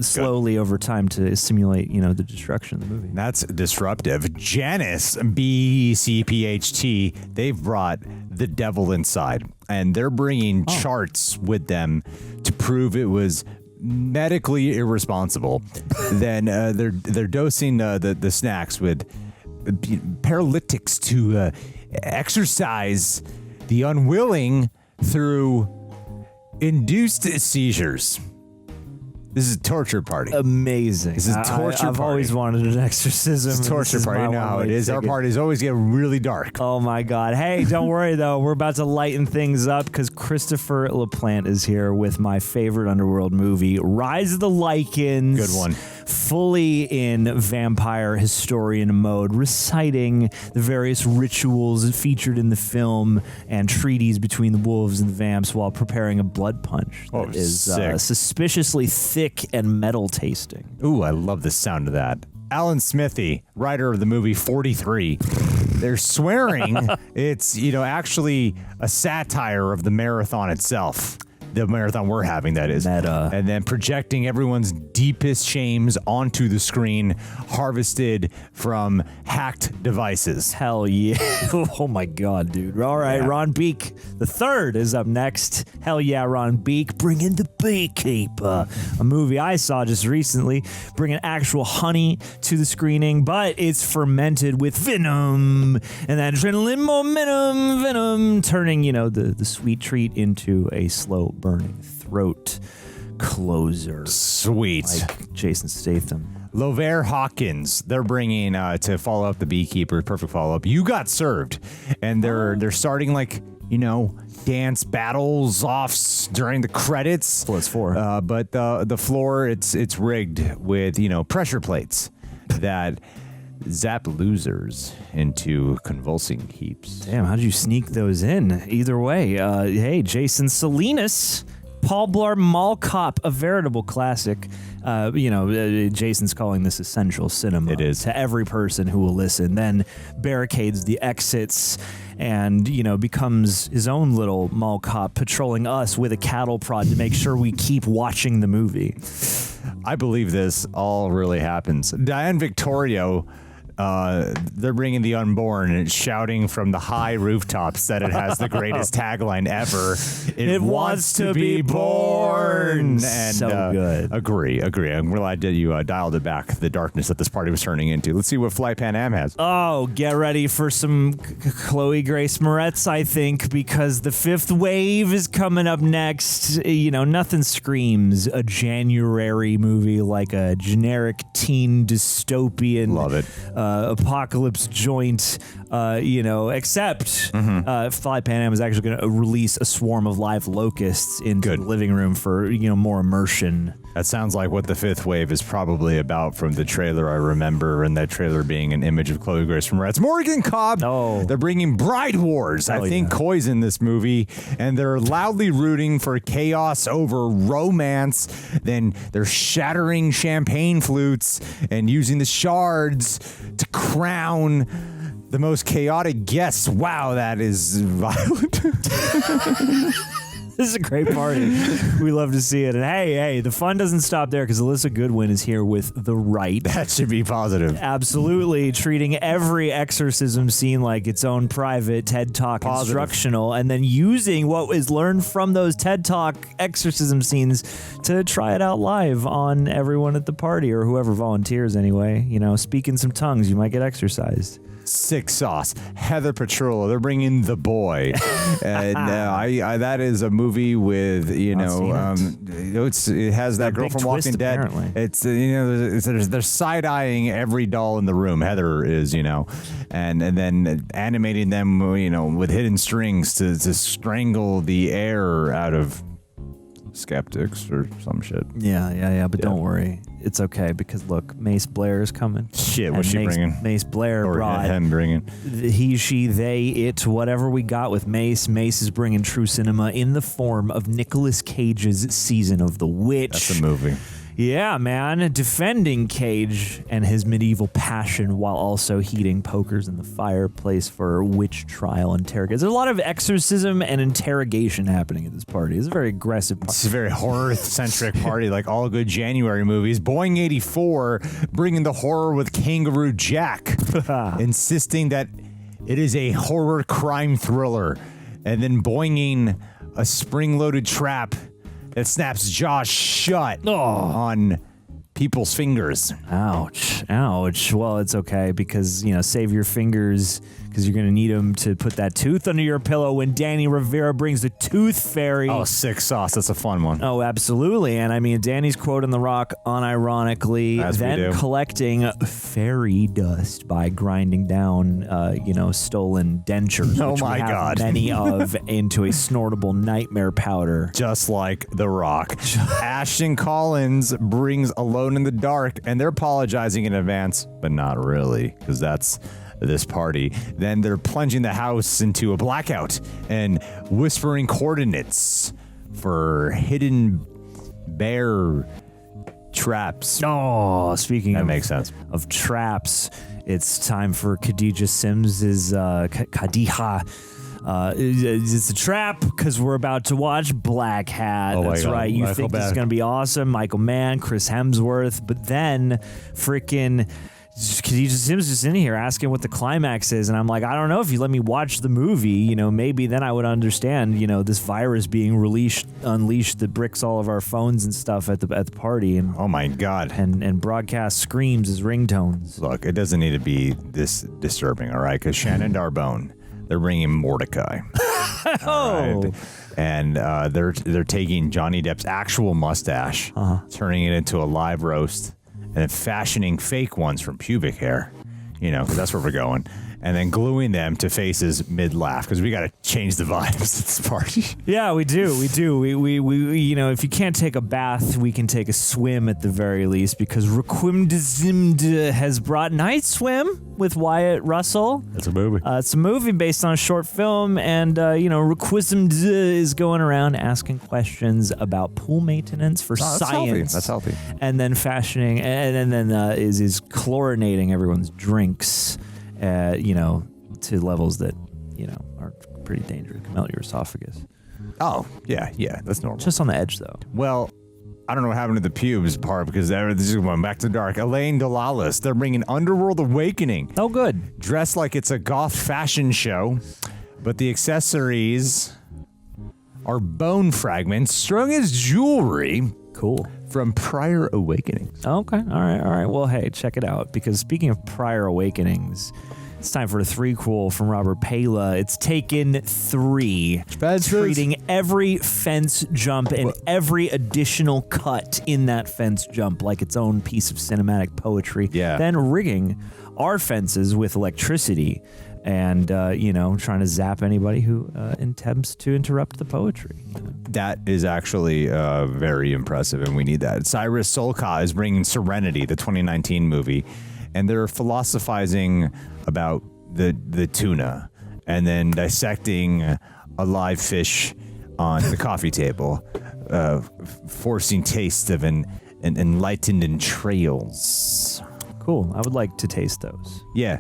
slowly over time to simulate the destruction of the movie. That's disruptive. Janice BCPHT, they've brought The Devil Inside, and they're bringing charts with them to prove it was medically irresponsible. Then they're dosing the snacks with paralytics to exercise the unwilling through induced seizures. This is a torture party. Amazing. This is a torture I've party. always wanted an exorcism. This is torture party. You know how it is. Our parties always get really dark. Oh my God. Hey, don't worry though. We're about to lighten things up because Christopher LaPlante is here with my favorite underworld movie, Rise of the Lycans. Good one. Fully in vampire historian mode, reciting the various rituals featured in the film and treaties between the wolves and the vamps while preparing a blood punch that is suspiciously thick and metal tasting. Ooh, I love the sound of that. Alan Smithy, writer of the movie 43. They're swearing it's, actually a satire of the marathon itself. The marathon we're having, that is. Meta. And then projecting everyone's deepest shames onto the screen, harvested from hacked devices. Hell yeah. Oh my God, dude. All right, yeah. Ron Beek the third is up next. Hell yeah, Ron Beek. Bring in the Beekeeper, a movie I saw just recently, bringing actual honey to the screening, but it's fermented with venom and that adrenaline momentum, venom turning, the sweet treat into a slow burning throat closer. Sweet. Like Jason Statham. Lovere Hawkins, they're bringing to follow up The Beekeeper, perfect follow up. You Got Served, and they're starting dance battles offs during the credits. Plus 4. But the floor it's rigged with pressure plates that zap losers into convulsing heaps. Damn, how'd you sneak those in? Either way, hey, Jason Salinas, Paul Blart Mall Cop, a veritable classic. Jason's calling this essential cinema. It is. To every person who will listen, then barricades the exits and, becomes his own little mall cop patrolling us with a cattle prod to make sure we keep watching the movie. I believe this all really happens. Diane Victorio, they're bringing the unborn and it's shouting from the high rooftops that it has the greatest tagline ever. It wants to be born. And so good. Agree. I'm glad that you dialed it back, the darkness that this party was turning into. Let's see what Fly Pan Am has. Oh, get ready for some Chloe Grace Moretz, I think, because the fifth wave is coming up next. Nothing screams a January movie like a generic teen dystopian. Love it. Apocalypse joint, except Fly Pan Am is actually going to release a swarm of live locusts into the living room for, more immersion. That sounds like what the fifth wave is probably about from the trailer I remember, and that trailer being an image of Chloe Grace Moretz. Morgan Cobb, they're bringing Bride Wars. I think Coy's in this movie, and they're loudly rooting for chaos over romance. Then they're shattering champagne flutes and using the shards to crown the most chaotic guests. Wow, that is violent. This is a great party. We love to see it. And hey, the fun doesn't stop there because Alyssa Goodwin is here with The Right. That should be positive. Absolutely. Treating every exorcism scene like its own private TED Talk instructional, and then using what is learned from those TED Talk exorcism scenes to try it out live on everyone at the party or whoever volunteers anyway. You know, speak in some tongues. You might get exorcised. Sick sauce. Heather Petrola. They're bringing The Boy, and that is a movie with it has that girl from Walking Dead. Apparently. It's they're side eyeing every doll in the room. Heather is and then animating them with hidden strings to strangle the air out of skeptics or some shit. Yeah. But don't worry. It's okay because look, Mace Blair is coming. Shit, what's she bringing? Mace Blair brought him bringing. He, she, they, it, whatever we got with Mace. Mace is bringing true cinema in the form of Nicolas Cage's Season of the Witch. That's a movie. Yeah, man. Defending Cage and his medieval passion while also heating pokers in the fireplace for witch trial interrogation. There's a lot of exorcism and interrogation happening at this party. It's a very aggressive party. It's a very horror-centric party, like all good January movies. Boeing 84 bringing the horror with Kangaroo Jack, insisting that it is a horror crime thriller, and then boinging a spring-loaded trap that snaps jaws shut on people's fingers. Ouch. Well, it's okay because, save your fingers because you're going to need them to put that tooth under your pillow when Danny Rivera brings the Tooth Fairy. Oh, sick sauce. That's a fun one. Oh, absolutely. And I mean, Danny's quoting The Rock unironically, then collecting fairy dust by grinding down, stolen dentures. Oh, which my we have God. many of into a snortable nightmare powder. Just like The Rock. Ashton Collins brings Alone in the Dark, and they're apologizing in advance, but not really, because that's this party. Then they're plunging the house into a blackout and whispering coordinates for hidden bear traps. Oh, speaking that makes sense. Of traps, it's time for Khadijah Sims's Khadija. It's a trap because we're about to watch Black Hat. That's right. You think this is going to be awesome. Michael Mann, Chris Hemsworth, but then freaking Khadijah Sims is in here asking what the climax is, and I'm like, I don't know. If you let me watch the movie, maybe then I would understand, this virus being unleashed that bricks all of our phones and stuff at the party, and oh my God, and broadcast screams as ringtones. Look, it doesn't need to be this disturbing, all right? Because Shannon Darbone, they're bringing Mordecai. Right? And they're taking Johnny Depp's actual mustache, turning it into a live roast, and fashioning fake ones from pubic hair, because that's where we're going. And then gluing them to faces mid-laugh, because we got to change the vibes at this party. Yeah, we do. We if you can't take a bath, we can take a swim at the very least, because Requiem de Zimde has brought Night Swim with Wyatt Russell. That's a movie. It's a movie based on a short film, and, Requiem is going around asking questions about pool maintenance for science. That's healthy. And then fashioning, and then is chlorinating everyone's drinks. To levels that, are pretty dangerous. Come out your esophagus. Oh, yeah, that's normal. Just on the edge, though. Well, I don't know what happened to the pubes part because this is going back to dark. Elaine Delalis, they're bringing Underworld Awakening. Oh, good. Dressed like it's a goth fashion show, but the accessories are bone fragments strung as jewelry. Cool. From Prior Awakenings. Okay. All right. Well, hey, check it out. Because speaking of Prior Awakenings, it's time for a threequel from Robert Pala. It's Taken 3. Treating every fence jump and every additional cut in that fence jump like its own piece of cinematic poetry. Yeah. Then rigging our fences with electricity and, trying to zap anybody who attempts to interrupt the poetry. That is actually very impressive, and we need that. Cyrus Solka is bringing Serenity, the 2019 movie, and they're philosophizing about the tuna and then dissecting a live fish on the coffee table, forcing taste of an enlightened entrails. Cool. I would like to taste those. Yeah.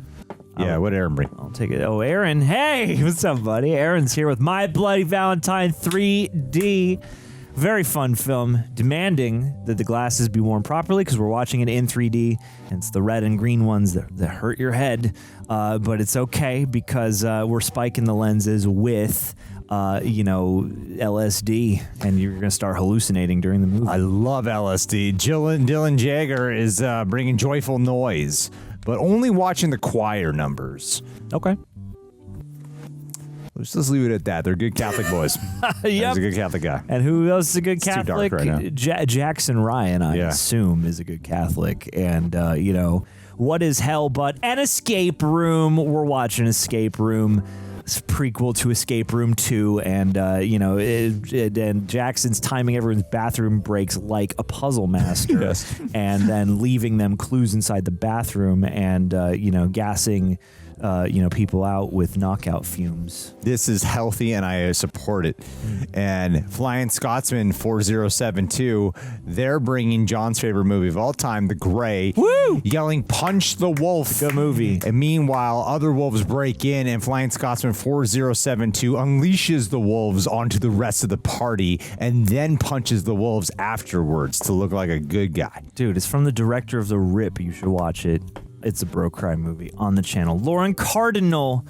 Yeah, what Aaron bring? I'll take it. Oh, Aaron. Hey, what's up, buddy? Aaron's here with My Bloody Valentine 3D. Very fun film, demanding that the glasses be worn properly because we're watching it in 3D, and it's the red and green ones that hurt your head. But it's okay because we're spiking the lenses with, LSD, and you're going to start hallucinating during the movie. I love LSD. Dylan Jagger is bringing joyful noise, but only watching the choir numbers. Okay. Let's just leave it at that. They're good Catholic boys. Yep. He's a good Catholic guy. And who else is a good It's too Catholic? dark right now. Jackson Ryan, I assume, is a good Catholic. And, what is hell but an escape room? We're watching Escape Room. It's a prequel to Escape Room 2. And, and Jackson's timing everyone's bathroom breaks like a puzzle master. Yes. And then leaving them clues inside the bathroom and, gassing people out with knockout fumes. This is healthy, and I support it. And Flying Scotsman 4072, they're bringing John's favorite movie of all time, The Grey. Woo! Yelling, "Punch the wolf!" Good movie. And meanwhile, other wolves break in, and Flying Scotsman 4072 unleashes the wolves onto the rest of the party, and then punches the wolves afterwards to look like a good guy. Dude, it's from the director of The Rip. You should watch it. It's a bro crime movie on the channel. Lauren Cardinal,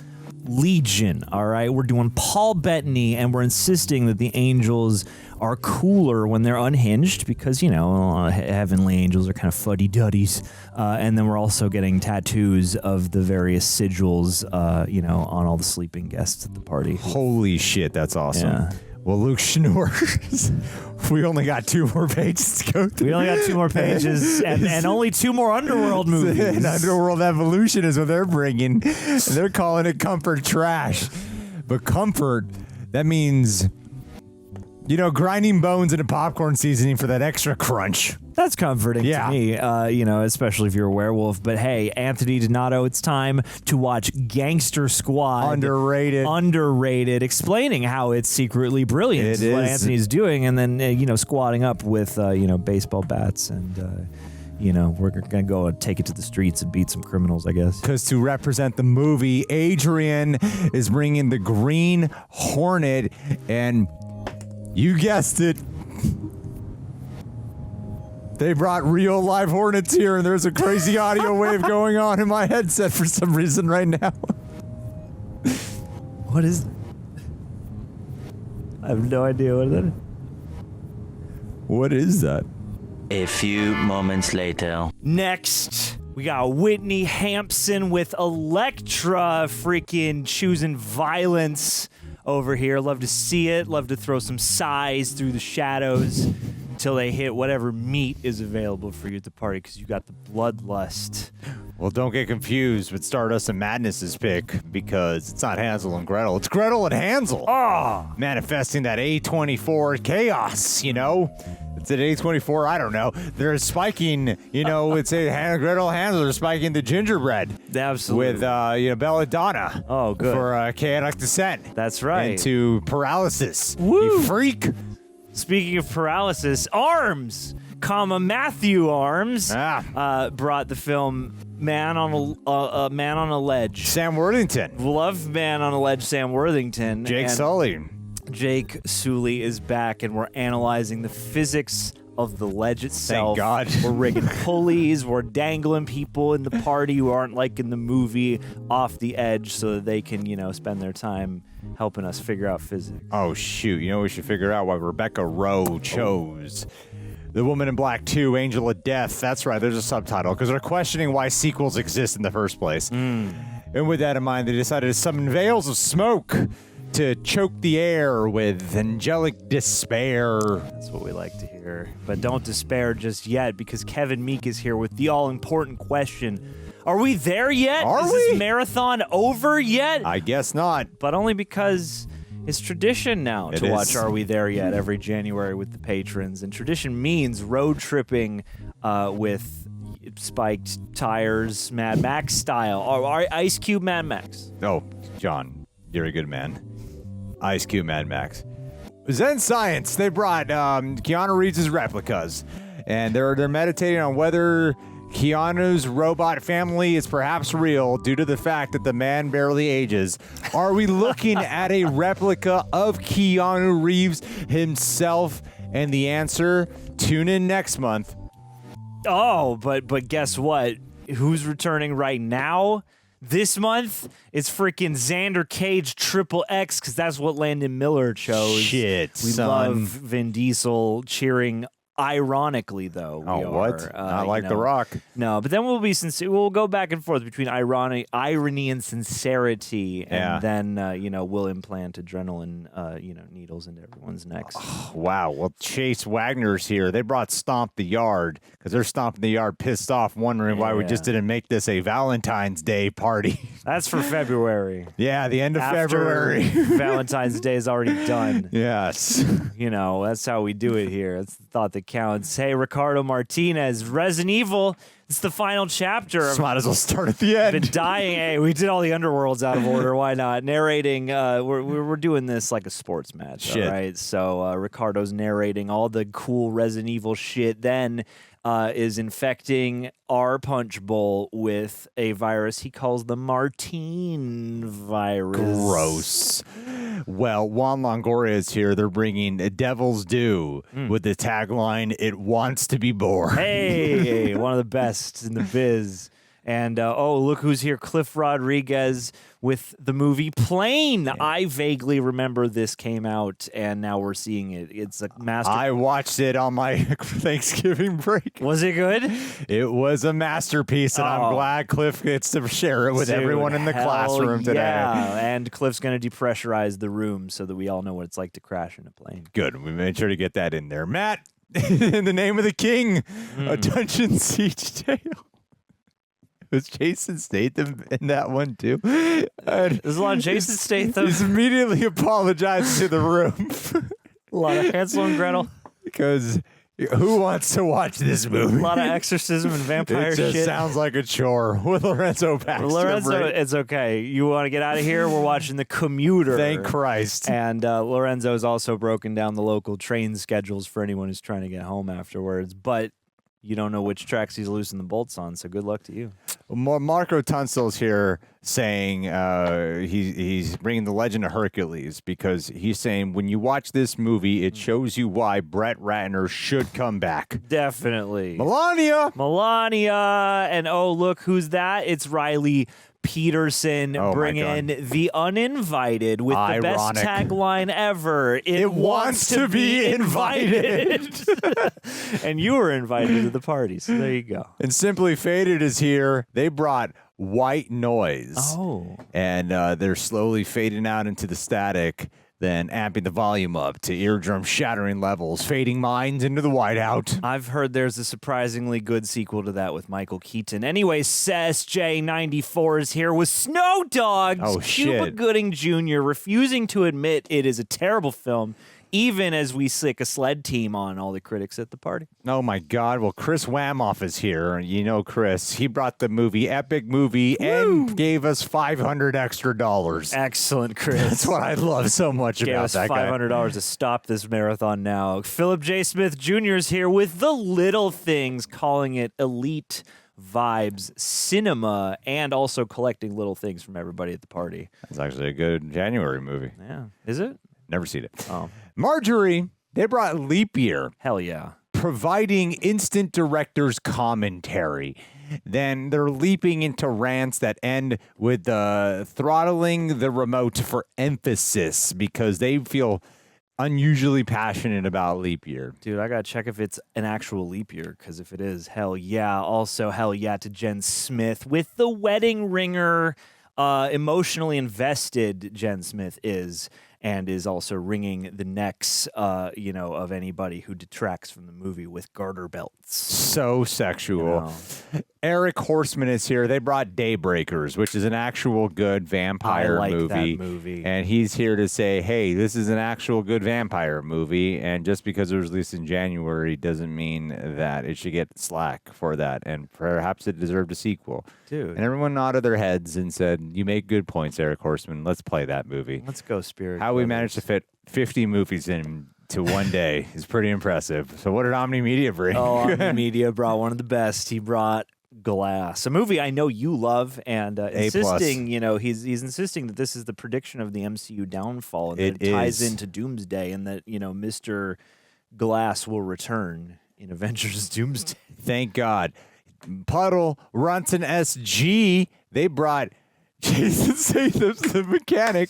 Legion. All right, we're doing Paul Bettany, and we're insisting that the angels are cooler when they're unhinged because, heavenly angels are kind of fuddy-duddies. And then we're also getting tattoos of the various sigils, on all the sleeping guests at the party. Holy shit, that's awesome. Yeah. Well, Luke Schnur, we only got 2 more pages to go through. We only got 2 more pages and only 2 more Underworld movies. And Underworld Evolution is what they're bringing. And they're calling it comfort trash. But comfort, that means, grinding bones in a popcorn seasoning for that extra crunch. That's comforting to me, especially if you're a werewolf. But hey, Anthony Donato, it's time to watch Gangster Squad. Underrated. Explaining how it's secretly brilliant. It is. What Anthony's doing. And then, squatting up with, baseball bats. And, we're going to go and take it to the streets and beat some criminals, I guess. Because to represent the movie, Adrian is bringing the Green Hornet. And you guessed it. They brought real live hornets here, and there's a crazy audio wave going on in my headset for some reason right now. What is... I have no idea what that is. What is that? A few moments later. Next, we got Whitney Hampson with Elektra freaking choosing violence over here. Love to see it. Love to throw some sighs through the shadows until they hit whatever meat is available for you at the party because you got the bloodlust. Well, don't get confused with Stardust and Madness's pick because it's not Hansel and Gretel. It's Gretel and Hansel. Oh! Manifesting that A24 chaos, It's at A24, I don't know. They're spiking, it's a Gretel and Hansel. They're spiking the gingerbread. Absolutely. With, Belladonna. Oh, good. For chaotic descent. That's right. Into paralysis. Woo! You freak. Speaking of paralysis, Arms, Matthew Arms, brought the film Man on a Ledge. Sam Worthington. Love Man on a Ledge, Sam Worthington. Jake Sully. Jake Sully is back, and we're analyzing the physics of the ledge itself. Thank God. We're rigging pulleys. We're dangling people in the party who aren't like in the movie off the edge so that they can, spend their time helping us figure out physics. Oh, shoot. We should figure out why Rebecca Rowe chose The Woman in Black 2, Angel of Death. That's right. There's a subtitle because they're questioning why sequels exist in the first place. And with that in mind, they decided to summon veils of smoke to choke the air with angelic despair. That's what we like to hear. But don't despair just yet because Kevin Meek is here with the all-important question. Are we there yet? Is this marathon over yet? I guess not. But only because it's tradition now to watch Are We There Yet every January with the patrons. And tradition means road tripping with spiked tires, Mad Max style. Or Ice Cube Mad Max. Oh, John, you're a good man. Ice Cube Mad Max. Zen Science, they brought Keanu Reeves' replicas. And they're meditating on whether Keanu's robot family is perhaps real due to the fact that the man barely ages. Are we looking at a replica of Keanu Reeves himself? And the answer, tune in next month. Oh, but guess what? Who's returning right now? This month, it's freaking Xander Cage XXX, because that's what Landon Miller chose. Shit, we son. love Vin Diesel cheering. Ironically, though, what? Not like The Rock. No, but then we'll be sincere. We'll go back and forth between irony and sincerity, and then we'll implant adrenaline, needles into everyone's necks. Oh, wow. Well, Chase Wagner's here. They brought Stomp the Yard because they're stomping the yard, pissed off, wondering why we just didn't make this a Valentine's Day party. That's for February. Yeah, the end of After February. Valentine's Day is already done. Yes. That's how we do it here. That's the thought that counts. Hey, Ricardo Martinez, Resident Evil. It's the final chapter. Might as well start at the end. Been dying. Hey, we did all the underworlds out of order. Why not? Narrating. We're doing this like a sports match. Shit. All right. So Ricardo's narrating all the cool Resident Evil shit. Then is infecting our punch bowl with a virus he calls the Martine virus. Gross. Well, Juan Longoria is here. They're bringing Devil's Due with the tagline, "It wants to be born." Hey, one of the best in the biz. And, look who's here. Cliff Rodriguez with the movie Plane. I vaguely remember this came out, and now we're seeing it. It's a master. I watched it on my Thanksgiving break. Was it good? It was a masterpiece, and I'm glad Cliff gets to share it with everyone in the classroom today. Yeah, and Cliff's going to depressurize the room so that we all know what it's like to crash in a plane. Good. We made sure to get that in there. Matt, in the name of the king, a Dungeon Siege tale. Was Jason Statham in that one too? There's a lot of Jason Statham. He's immediately apologized to the room. A lot of Hansel and Gretel. Because who wants to watch this movie? A lot of exorcism and vampire shit. It just sounds like a chore with Lorenzo Baxter. Lorenzo, it's okay. You want to get out of here? We're watching The Commuter. Thank Christ. And Lorenzo's also broken down the local train schedules for anyone who's trying to get home afterwards. But you don't know which tracks he's loosening the bolts on, so good luck to you. Marco Tunstall's here saying he's bringing the Legend of Hercules because he's saying when you watch this movie, it shows you why Brett Ratner should come back. Definitely. Melania. And look, who's that? It's Riley Peterson bringing The Uninvited with the best tagline ever. It wants to be invited. And you were invited to the party, so there you go. And Simply Faded is here. They brought white noise. Oh. And they're slowly fading out into the static, then amping the volume up to eardrum-shattering levels, fading minds into the whiteout. I've heard there's a surprisingly good sequel to that with Michael Keaton. Anyway, SJ94 is here with Snow Dogs. Oh, Cuba shit. Gooding Jr. refusing to admit it is a terrible film, even as we sick a sled team on all the critics at the party. Oh, my God. Well, Chris Whamoff is here. You know Chris. He brought the movie, Epic Movie, and gave us $500 extra. Excellent, Chris. That's what I love so much Gave about us that guy. $500 to stop this marathon now. Philip J. Smith Jr. is here with The Little Things, calling it elite vibes cinema and also collecting little things from everybody at the party. That's actually a good January movie. Yeah. Is it? Never seen it. Oh. Marjorie, they brought Leap Year. Hell yeah. Providing instant director's commentary. Then they're leaping into rants that end with throttling the remote for emphasis because they feel unusually passionate about Leap Year. Dude, I gotta check if it's an actual leap year, because if it is, hell yeah. Also, hell yeah to Jen Smith with the wedding ringer. Emotionally invested Jen Smith is, and is also wringing the necks, of anybody who detracts from the movie with garter belts. So sexual. Eric Horseman is here. They brought Daybreakers, which is an actual good vampire movie. That movie. And he's here to say, hey, this is an actual good vampire movie. And just because it was released in January doesn't mean that it should get slack for that. And perhaps it deserved a sequel. Dude. And everyone nodded their heads and said, you make good points, Eric Horseman. Let's play that movie. Let's go, Spirit. How we managed to fit 50 movies into one day is pretty impressive. So what did Omni Media bring? Oh, Omni Media brought one of the best. He brought Glass, a movie I know you love, and insisting, A+. He's insisting that this is the prediction of the MCU downfall, and that it ties into Doomsday, and that Mr. Glass will return in Avengers Doomsday. Thank God. Puddle, Runton SG, they brought Jason Statham's the mechanic,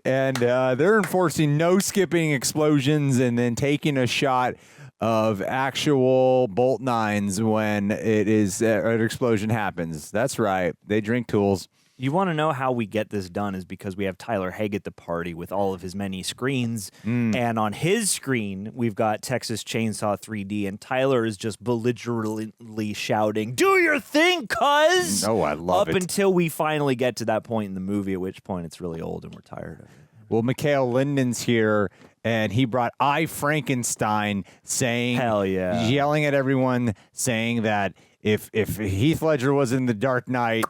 and they're enforcing no skipping explosions and then taking a shot of actual bolt nines when an explosion happens. That's right. They drink tools. You want to know how we get this done is because we have Tyler Haig at the party with all of his many screens. And on his screen, we've got Texas Chainsaw 3D, and Tyler is just belligerently shouting, "Do your thing, cuz!" Oh, I love it. Up until we finally get to that point in the movie, at which point it's really old and we're tired of it. Well, Mikhail Linden's here, and he brought I, Frankenstein, saying, hell yeah, yelling at everyone, saying that if Heath Ledger was in The Dark Knight,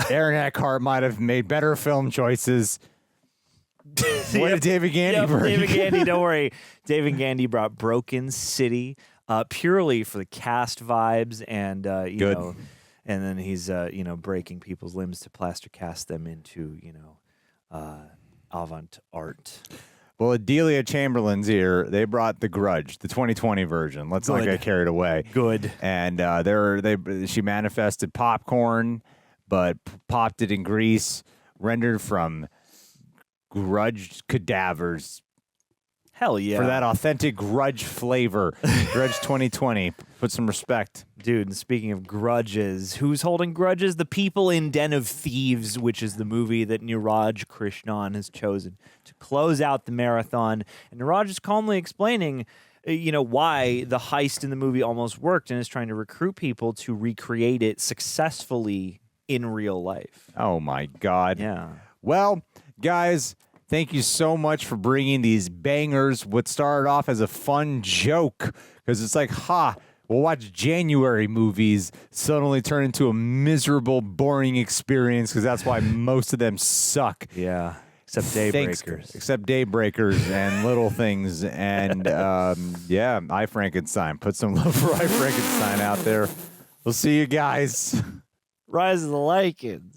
Aaron Eckhart might have made better film choices. What did David Gandy bring? David Gandy, don't worry. David Gandy brought Broken City purely for the cast vibes, and you know, and then he's breaking people's limbs to plaster cast them into avant art. Well, Adelia Chamberlain's here. They brought The Grudge, the 2020 version. Let's not get carried away. Good. And she manifested popcorn, but popped it in grease, rendered from grudge cadavers. Hell yeah. For that authentic grudge flavor. Grudge 2020. Put some respect. Dude, and speaking of grudges, who's holding grudges? The people in Den of Thieves, which is the movie that Niraj Krishnan has chosen to close out the marathon. And Niraj is calmly explaining why the heist in the movie almost worked, and is trying to recruit people to recreate it successfully in real life. Oh, my God. Yeah. Well, guys, thank you so much for bringing these bangers. What started off as a fun joke, because it's like, we'll watch January movies, suddenly turn into a miserable, boring experience, because that's why most of them suck. Yeah. Except Daybreakers. Except Daybreakers and Little Things. And, I, Frankenstein. Put some love for I, Frankenstein out there. We'll see you guys. Rise of the Lycans.